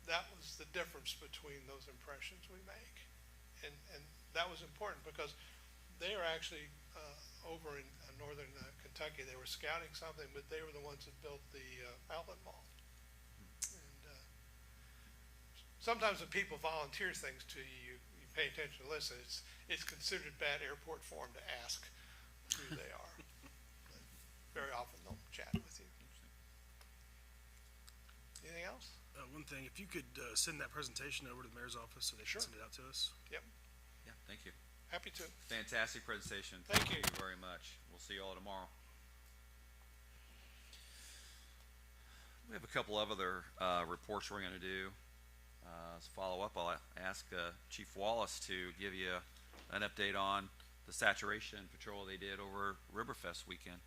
That was the difference between those impressions we make. And that was important because they are actually over in northern Kentucky. They were scouting something, but they were the ones that built the outlet mall. And sometimes when people volunteer things to you, you pay attention to listen. It's considered bad airport form to ask who they are. But very often they'll chat with you. Anything else? One thing, if you could send that presentation over to the mayor's office so they Sure. can send it out to us. Yep, Yeah, thank you. happy to. Fantastic presentation. Thank you. very much. We'll see you all tomorrow. We have a couple of other reports we're going to do. As a follow-up, I'll ask Chief Wallace to give you an update on the saturation patrol they did over Riverfest weekend.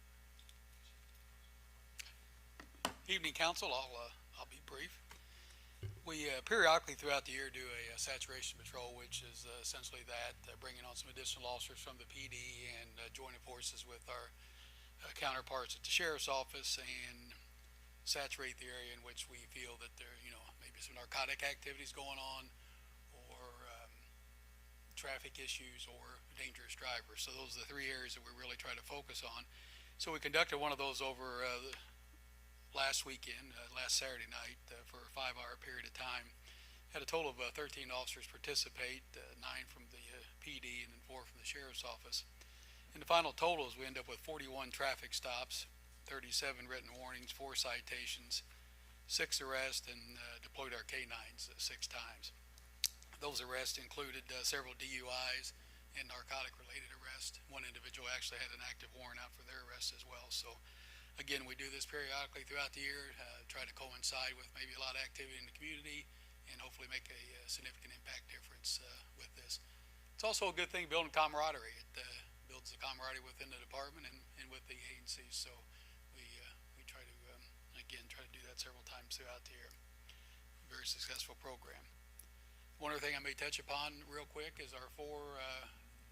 Evening, Council. I'll be brief. We periodically throughout the year do a saturation patrol, which is essentially that, bringing on some additional officers from the PD and joining forces with our counterparts at the Sheriff's Office and saturate the area in which we feel that there, maybe some narcotic activities going on or traffic issues or dangerous drivers. So those are the 3 areas that we really try to focus on. So we conducted one of those over last weekend, last Saturday night, for a 5-hour period of time. Had a total of 13 officers participate, 9 from the PD and then 4 from the Sheriff's Office. And the final total is we end up with 41 traffic stops, 37 written warnings, 4 citations, 6 arrests, and deployed our K9s 6 times. Those arrests included several DUIs and narcotic-related arrests. One individual actually had an active warrant out for their arrest as well. So again, we do this periodically throughout the year, try to coincide with maybe a lot of activity in the community and hopefully make a significant impact difference with this. It's also a good thing building camaraderie. It builds the camaraderie within the department and with the agencies. So we try to, again, try to do that several times throughout the year. Very successful program. One other thing I may touch upon real quick is our 4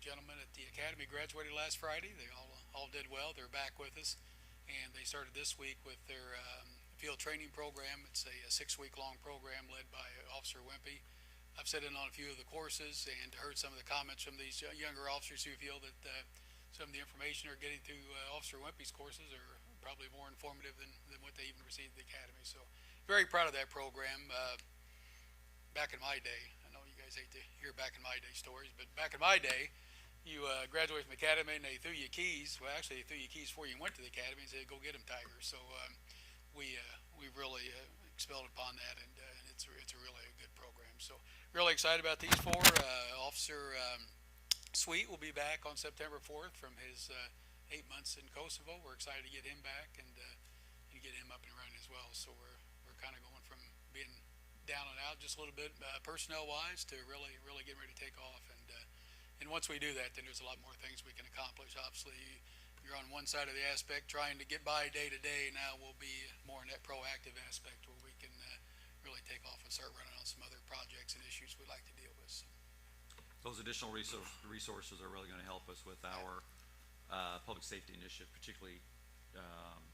gentlemen at the Academy graduated last Friday. They all did well. They're back with us. And they started this week with their field training program. It's a 6-week-long program led by Officer Wimpy. I've sat in on a few of the courses and heard some of the comments from these younger officers who feel that some of the information they're getting through Officer Wimpy's courses are probably more informative than what they even received at the Academy. So very proud of that program. Back in my day, I know you guys hate to hear back in my day stories, but back in my day, you graduated from the academy and they threw you keys. Well, actually, they threw you keys before you went to the academy and said, "Go get them, Tiger." So we really expelled upon that, and it's a really a good program. So really excited about these 4. Officer Sweet will be back on September 4th from his 8 months in Kosovo. We're excited to get him back and get him up and running as well. So we're kind of going from being down and out just a little bit personnel-wise to really getting ready to take off. And once we do that, then there's a lot more things we can accomplish. Obviously, you're on one side of the aspect trying to get by day to day. Now we'll be more in that proactive aspect where we can really take off and start running on some other projects and issues we'd like to deal with. So. those additional resources are really gonna help us with our, public safety initiative, particularly,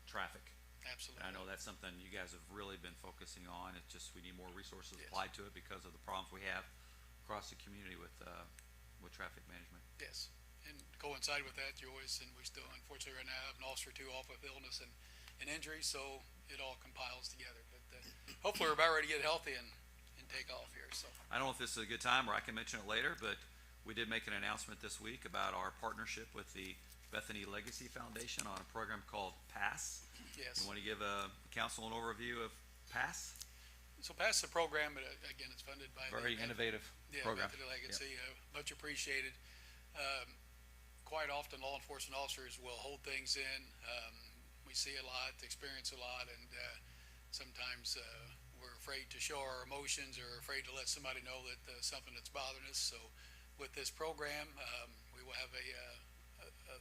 traffic. Absolutely. And I know that's something you guys have really been focusing on. It's just, we need more resources Yes. applied to it because of the problems we have across the community with traffic management. Yes, and coincide with that, Joyce, and we still unfortunately right now have an officer or two off with illness and injury, so it all compiles together. But hopefully we're about ready to get healthy and take off here, so. I don't know if this is a good time or I can mention it later, but we did make an announcement this week about our partnership with the Bethany Legacy Foundation on a program called PASS. Yes. You want to give council an overview of PASS? So PASS the program, but again, it's funded by. Very innovative program. Bethany Legacy, much appreciated. Quite often law enforcement officers will hold things in. We see a lot, experience a lot, and sometimes we're afraid to show our emotions or afraid to let somebody know that something that's bothering us. So with this program, we will have a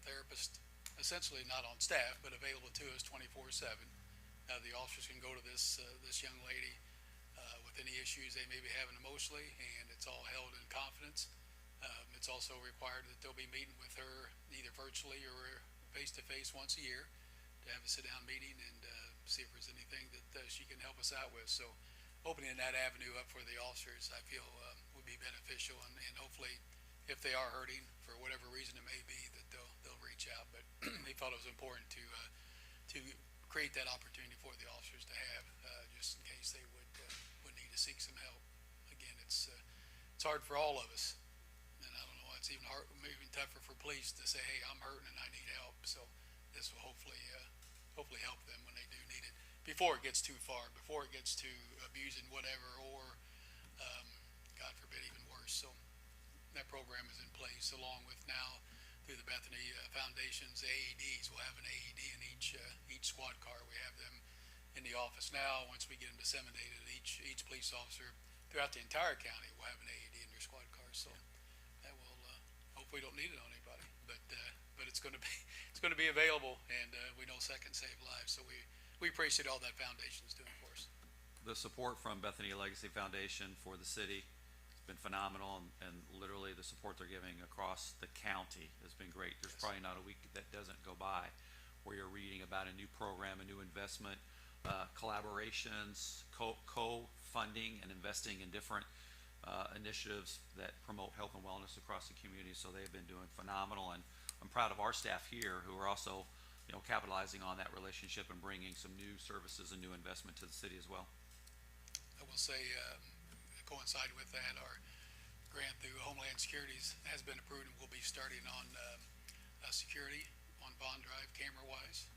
therapist essentially not on staff, but available to us 24/7. The officers can go to this young lady with any issues they may be having emotionally, and it's all held in confidence. It's also required that they'll be meeting with her either virtually or face-to-face once a year to have a sit-down meeting and see if there's anything that she can help us out with. So opening that avenue up for the officers, I feel would be beneficial, and hopefully if they are hurting for whatever reason it may be, that they'll reach out. But they felt it was important to create that opportunity for the officers to have, just in case they would need to seek some help. Again, it's hard for all of us, and I don't know, it's even hard, maybe even tougher for police to say, hey, I'm hurting and I need help. So this will hopefully help them when they do need it, before it gets too far, before it gets to abusing whatever, or God forbid even worse. So that program is in place, along with now through the Bethany Foundation's AEDs. We'll have an AED in each squad car. We have them in the office now. Once we get them disseminated, each police officer throughout the entire county will have an AED in their squad car. So that will hopefully don't need it on anybody, but it's going to be available, and we know seconds save lives. So we appreciate all that foundation's doing for us. The support from Bethany Legacy Foundation for the city has been phenomenal, and literally the support they're giving across the county has been great. There's Yes. probably not a week that doesn't go by where you're reading about a new program, a new investment, collaborations, co-funding and investing in different initiatives that promote health and wellness across the community. So they've been doing phenomenal, and I'm proud of our staff here who are also, capitalizing on that relationship and bringing some new services and new investment to the city as well. I will say, coincide with that, our grant through Homeland Securities has been approved, and we'll be starting on security on Bond Drive, camera-wise.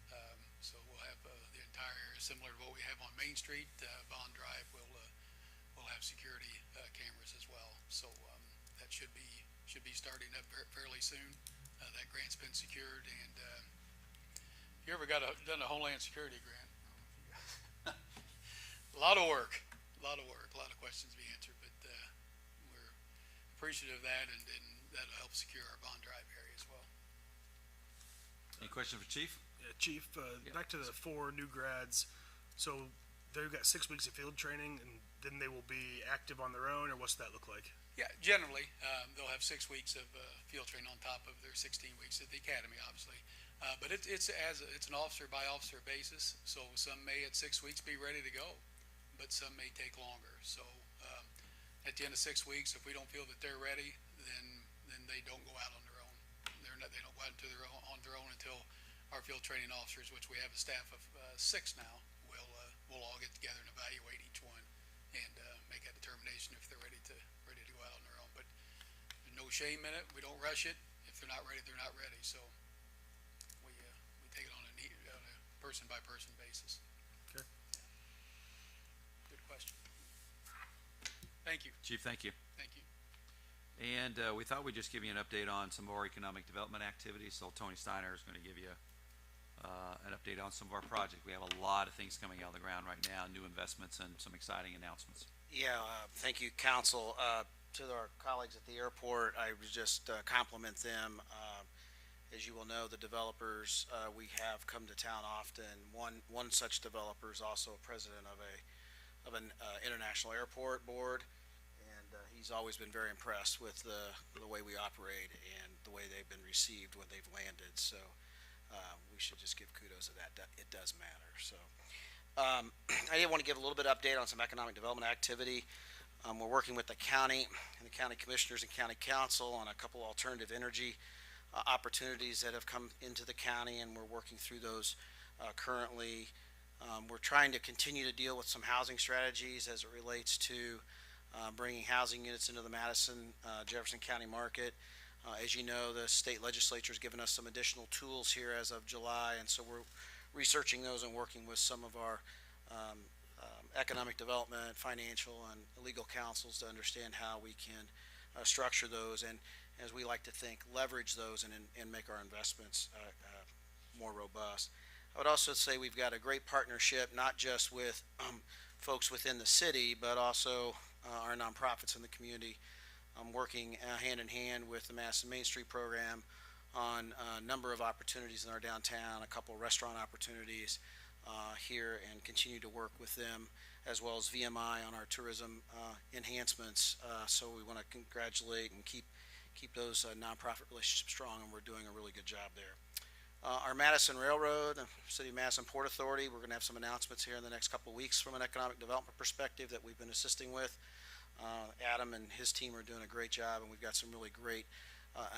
So we'll have the entire, similar to what we have on Main Street, Bond Drive will have security cameras as well. So that should be starting up fairly soon. That grant's been secured, and if you ever done a Homeland Security grant, a lot of work, a lot of questions to be answered, but we're appreciative of that, and that'll help secure our Bond Drive area as well. Any question for Chief? Yeah, Chief, back to the 4 new grads. So they've got 6 weeks of field training, and then they will be active on their own, or what's that look like? Yeah, generally, they'll have 6 weeks of field training on top of their 16 weeks at the academy, obviously. But it's an officer by officer basis. So some may at 6 weeks be ready to go, but some may take longer. So at the end of 6 weeks, if we don't feel that they're ready, then they don't go out on their own. They don't go out on their own until our field training officers, which we have a staff of 6 now, will all get together and evaluate each one and make a determination if they're ready to go out on their own. But there's no shame in it. We don't rush it. If they're not ready, they're not ready. So we take it on a person by person basis. Okay. Good question. Thank you. Chief, thank you. Thank you. And we thought we'd just give you an update on some of our economic development activities. So Tony Steiner is going to give you an update on some of our projects. We have a lot of things coming out of the ground right now, new investments and some exciting announcements. Yeah, thank you, Council. To our colleagues at the airport, I would just compliment them. As you will know, the developers we have come to town often. One such developer is also president of an international airport board, and he's always been very impressed with the way we operate and the way they've been received when they've landed. So we should just give kudos to that. It does matter. So I did want to give a little bit of update on some economic development activity. We're working with the county and the county commissioners and county council on a couple alternative energy opportunities that have come into the county, and we're working through those currently. We're trying to continue to deal with some housing strategies as it relates to bringing housing units into the Madison, Jefferson County market. As you know, the state legislature has given us some additional tools here as of July, and so we're researching those and working with some of our economic development, financial, and legal counsels to understand how we can structure those and, as we like to think, leverage those and make our investments more robust. I would also say we've got a great partnership, not just with folks within the city, but also our nonprofits in the community. I'm working hand in hand with the Madison Main Street program on a number of opportunities in our downtown, a couple of restaurant opportunities here, and continue to work with them, as well as VMI on our tourism enhancements. So we want to congratulate and keep those nonprofit relationships strong, and we're doing a really good job there. Our Madison Railroad, City of Madison Port Authority, we're going to have some announcements here in the next couple of weeks from an economic development perspective that we've been assisting with. Adam and his team are doing a great job, and we've got some really great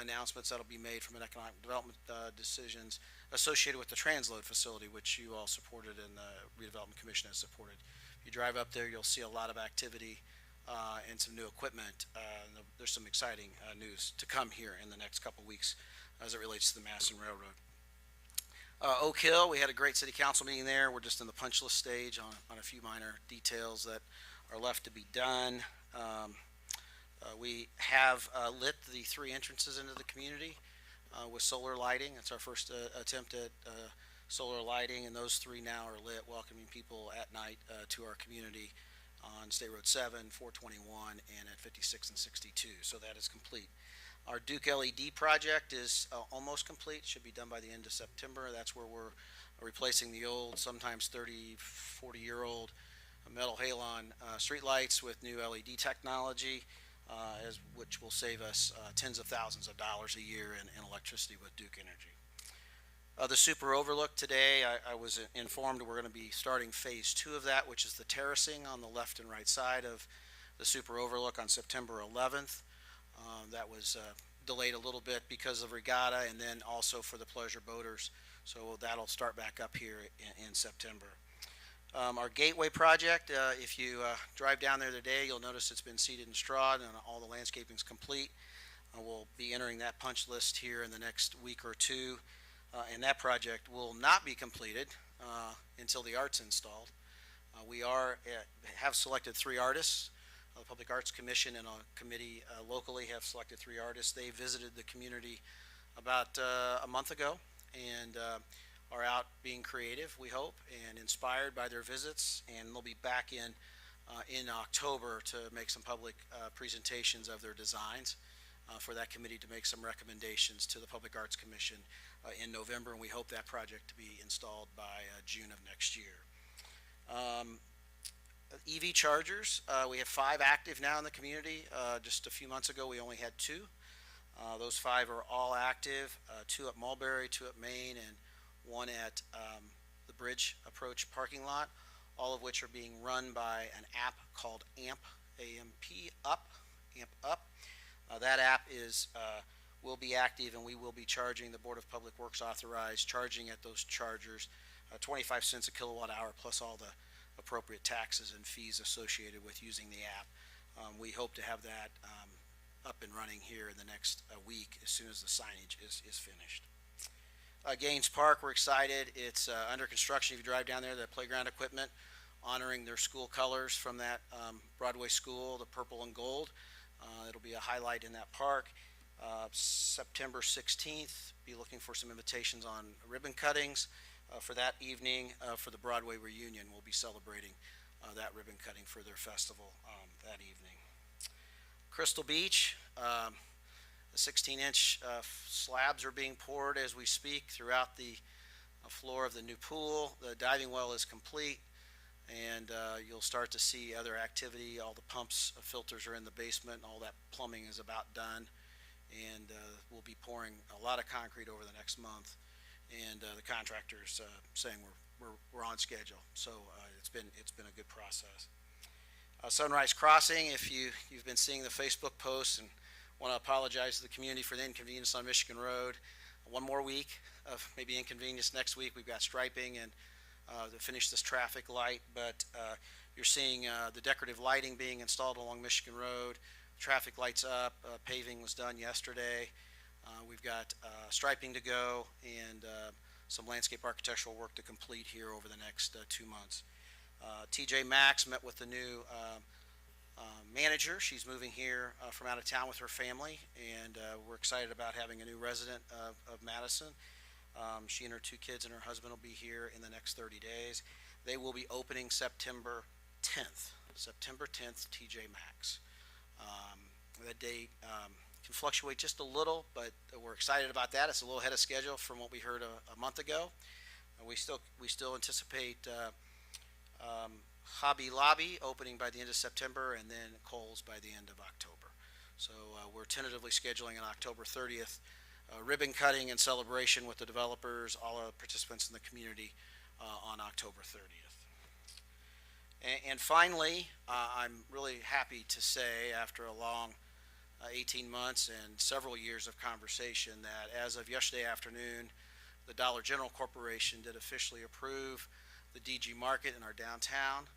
announcements that'll be made from an economic development decisions associated with the transload facility, which you all supported and the redevelopment commission has supported. If you drive up there, you'll see a lot of activity and some new equipment. There's some exciting news to come here in the next couple of weeks as it relates to the Madison Railroad. Oak Hill, we had a great city council meeting there. We're just in the punch list stage on a few minor details that are left to be done. We have lit the 3 entrances into the community with solar lighting. It's our first attempt at solar lighting, and those 3 now are lit, welcoming people at night to our community on State Road 7, 421, and at 56 and 62. So that is complete. Our Duke LED project is almost complete. Should be done by the end of September. That's where we're replacing the old, sometimes 30, 40-year-old metal halon streetlights with new LED technology, which will save us tens of thousands of dollars a year in electricity with Duke Energy. The Super Overlook today, I was informed we're going to be starting phase 2 of that, which is the terracing on the left and right side of the Super Overlook on September 11th. That was delayed a little bit because of regatta and then also for the pleasure boaters. So that'll start back up here in September. Our Gateway project, if you drive down there today, you'll notice it's been seeded and strawed and all the landscaping's complete. We'll be entering that punch list here in the next week or two. And that project will not be completed until the art's installed. We have selected 3 artists. The Public Arts Commission and a committee locally have selected 3 artists. They visited the community about a month ago and are out being creative, we hope, and inspired by their visits. And they'll be back in October to make some public presentations of their designs for that committee to make some recommendations to the Public Arts Commission in November. And we hope that project to be installed by June of next year. EV chargers, we have 5 active now in the community. Just a few months ago, we only had 2. Those 5 are all active, 2 at Mulberry, 2 at Main, and 1 at the Bridge Approach parking lot, all of which are being run by an app called AMP, A-M-P, AMP Up. That app will be active, and we will be charging, the Board of Public Works authorized charging at those chargers 25 cents a kilowatt hour plus all the appropriate taxes and fees associated with using the app. We hope to have that up and running here in the next week as soon as the signage is finished. Gaines Park, we're excited. It's under construction. If you drive down there, the playground equipment honoring their school colors from that Broadway school, the purple and gold. It'll be a highlight in that park. September 16th, be looking for some invitations on ribbon cuttings. For that evening, for the Broadway reunion, we'll be celebrating that ribbon cutting for their festival that evening. Crystal Beach, the 16-inch slabs are being poured as we speak throughout the floor of the new pool. The diving well is complete, And you'll start to see other activity. All the pumps, filters are in the basement, and all that plumbing is about done. And we'll be pouring a lot of concrete over the next month. And the contractor's saying we're on schedule. So it's been a good process. Sunrise Crossing, if you've been seeing the Facebook posts, and want to apologize to the community for the inconvenience on Michigan Road. One more week of maybe inconvenience next week. We've got striping and to finish this traffic light, but you're seeing the decorative lighting being installed along Michigan Road. Traffic lights up. Paving was done yesterday. We've got striping to go and some landscape architectural work to complete here over the next 2 months. TJ Maxx met with the new manager. She's moving here from out of town with her family, and we're excited about having a new resident of Madison. She and her 2 kids and her husband will be here in the next 30 days. They will be opening September 10th. September 10th, TJ Maxx. That date can fluctuate just a little, but we're excited about that. It's a little ahead of schedule from what we heard a month ago. We still anticipate Hobby Lobby opening by the end of September, and then Kohl's by the end of October. So we're tentatively scheduling an October 30th ribbon cutting and celebration with the developers, all our participants in the community on October 30th. And finally, I'm really happy to say, after a long 18 months and several years of conversation, that as of yesterday afternoon, the Dollar General Corporation did officially approve the DG Market in our downtown.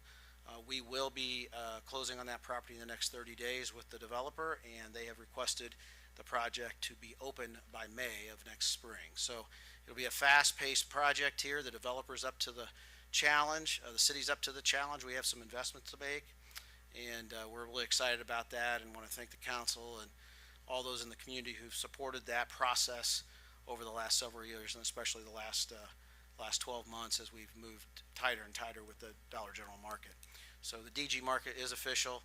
We will be closing on that property in the next 30 days with the developer, and they have requested the project to be open by May of next spring. So it'll be a fast-paced project here. The developer's up to the challenge. The city's up to the challenge. We have some investments to make, and we're really excited about that, and want to thank the council and all those in the community who've supported that process over the last several years, and especially the last 12 months as we've moved tighter and tighter with the Dollar General Market. So the DG Market is official.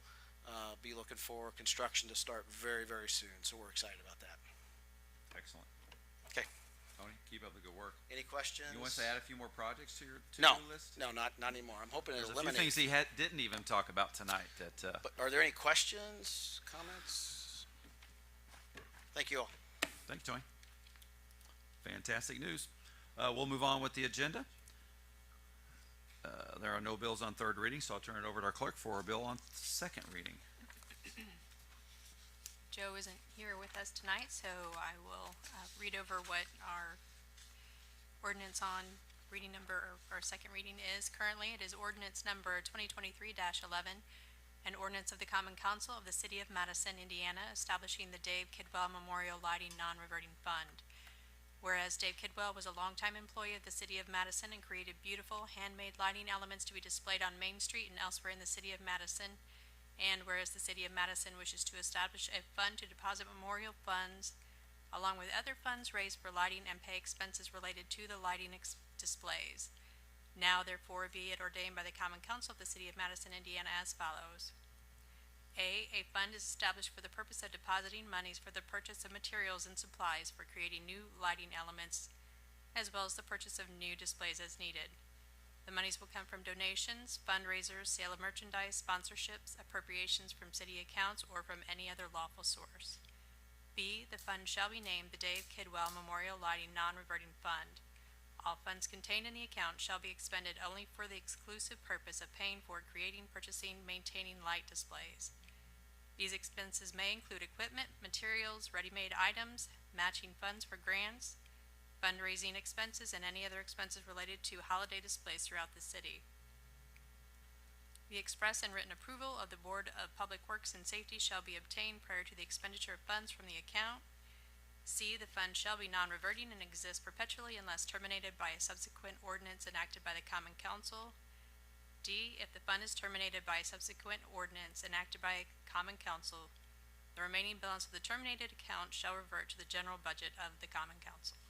Be looking for construction to start very, very soon. So we're excited about that. Excellent. Okay. Tony, keep up the good work. Any questions? You want us to add a few more projects to your No, to-do list? no, not anymore. I'm hoping to There's a few eliminate. things he didn't even talk about tonight that, But are there any questions, comments? Thank you all. thank you, Tony. Fantastic news. We'll move on with the agenda. There are no bills on third reading, so I'll turn it over to our clerk for a bill on second reading. Joe isn't here with us tonight, so I will read over what our ordinance on reading number, or second reading is. Currently, it is ordinance number 2023-11, an ordinance of the Common Council of the City of Madison, Indiana, establishing the Dave Kidwell Memorial Lighting Non-Reverting Fund. Whereas Dave Kidwell was a longtime employee of the City of Madison and created beautiful handmade lighting elements to be displayed on Main Street and elsewhere in the City of Madison, and whereas the City of Madison wishes to establish a fund to deposit memorial funds along with other funds raised for lighting and pay expenses related to the lighting displays. Now therefore be it ordained by the Common Council of the City of Madison, Indiana, as follows. A fund is established for the purpose of depositing monies for the purchase of materials and supplies for creating new lighting elements, as well as the purchase of new displays as needed. The monies will come from donations, fundraisers, sale of merchandise, sponsorships, appropriations from city accounts, or from any other lawful source. B, the fund shall be named the Dave Kidwell Memorial Lighting Non-Reverting Fund. All funds contained in the account shall be expended only for the exclusive purpose of paying for creating, purchasing, maintaining light displays. These expenses may include equipment, materials, ready-made items, matching funds for grants, fundraising expenses, and any other expenses related to holiday displays throughout the city. The express and written approval of the Board of Public Works and Safety shall be obtained prior to the expenditure of funds from the account. C, the fund shall be non-reverting and exist perpetually unless terminated by a subsequent ordinance enacted by the Common Council. D, if the fund is terminated by a subsequent ordinance enacted by a Common Council, the remaining balance of the terminated account shall revert to the general budget of the Common Council.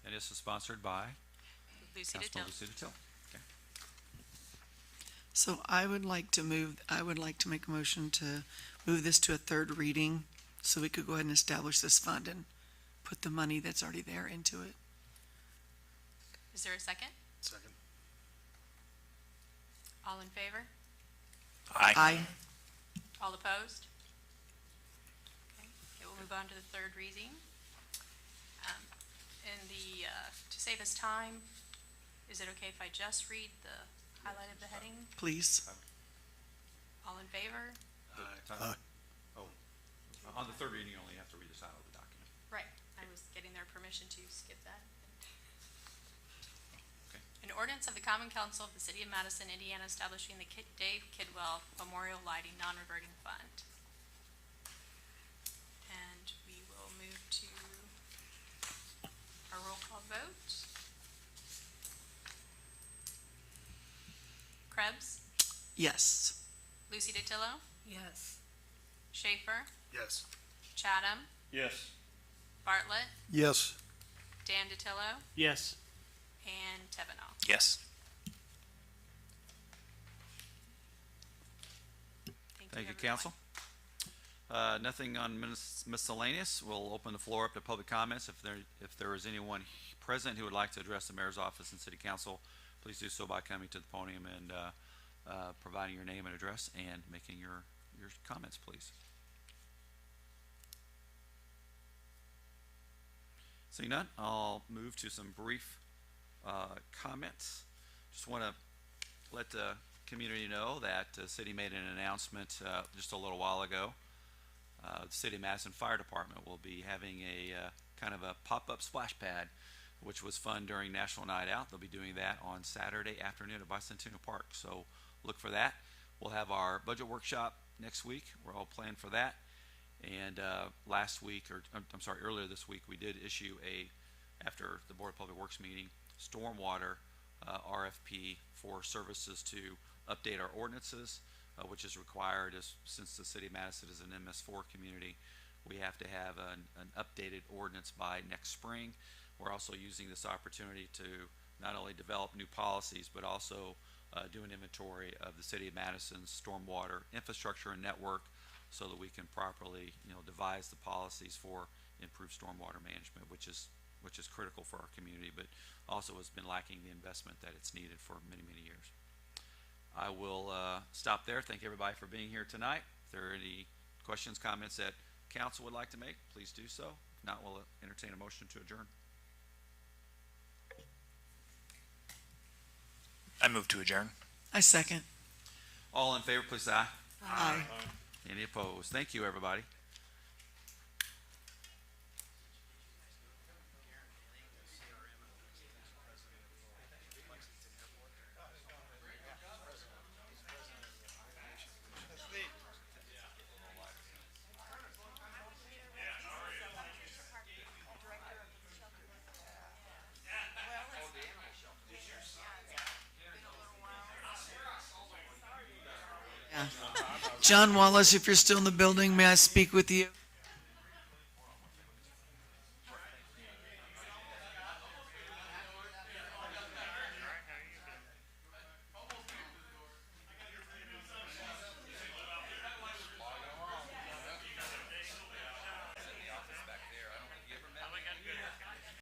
And this is sponsored by Lucy Councilman DeTille. Lucy DeTille. Okay. So I would like to make a motion to move this to a third reading so we could go ahead and establish this fund and put the money that's already there into it. Is there a second? Second. All in favor? Aye. All opposed? Okay, we'll move on to the third reading. To save us time, is it okay if I just read the highlight of the heading? Please. All in favor? On the third reading, you only have to read the title of the document. Right, I was getting their permission to skip that. Okay. An ordinance of the Common Council of the City of Madison, Indiana, establishing the Dave Kidwell Memorial Lighting Non-Reverting Fund. And we will move to our roll call vote. Krebs? Yes. Lucy DiTillo? Yes. Schaefer? Yes. Chatham? Yes. Bartlett? Yes. Dan DiTillo? Yes. And Tevenall. Yes. Thank you, everyone. council. Nothing on miscellaneous. We'll open the floor up to public comments. If there is anyone present who would like to address the mayor's office and city council, please do so by coming to the podium and providing your name and address and making your comments, please. Seeing none, I'll move to some brief comments. Just want to let the community know that the city made an announcement just a little while ago. The City of Madison Fire Department will be having a kind of a pop-up splash pad, which was fun during National Night Out. They'll be doing that on Saturday afternoon at Bicentennial Park, so look for that. We'll have our budget workshop next week. We're all planned for that. And earlier this week, we did issue after the Board of Public Works meeting, stormwater RFP for services to update our ordinances, which is required since the City of Madison is an MS4 community. We have to have an updated ordinance by next spring. We're also using this opportunity to not only develop new policies, but also do an inventory of the City of Madison's stormwater infrastructure and network, so that we can properly, devise the policies for improved stormwater management, which is critical for our community, but also has been lacking the investment that it's needed for many, many years. I will stop there. Thank everybody for being here tonight. If there are any questions, comments that council would like to make, please do so. If not, we'll entertain a motion to adjourn. I move to adjourn. I second. All in favor, please say aye. Aye. Any opposed? Thank you, everybody. John Wallace, if you're still in the building, may I speak with you?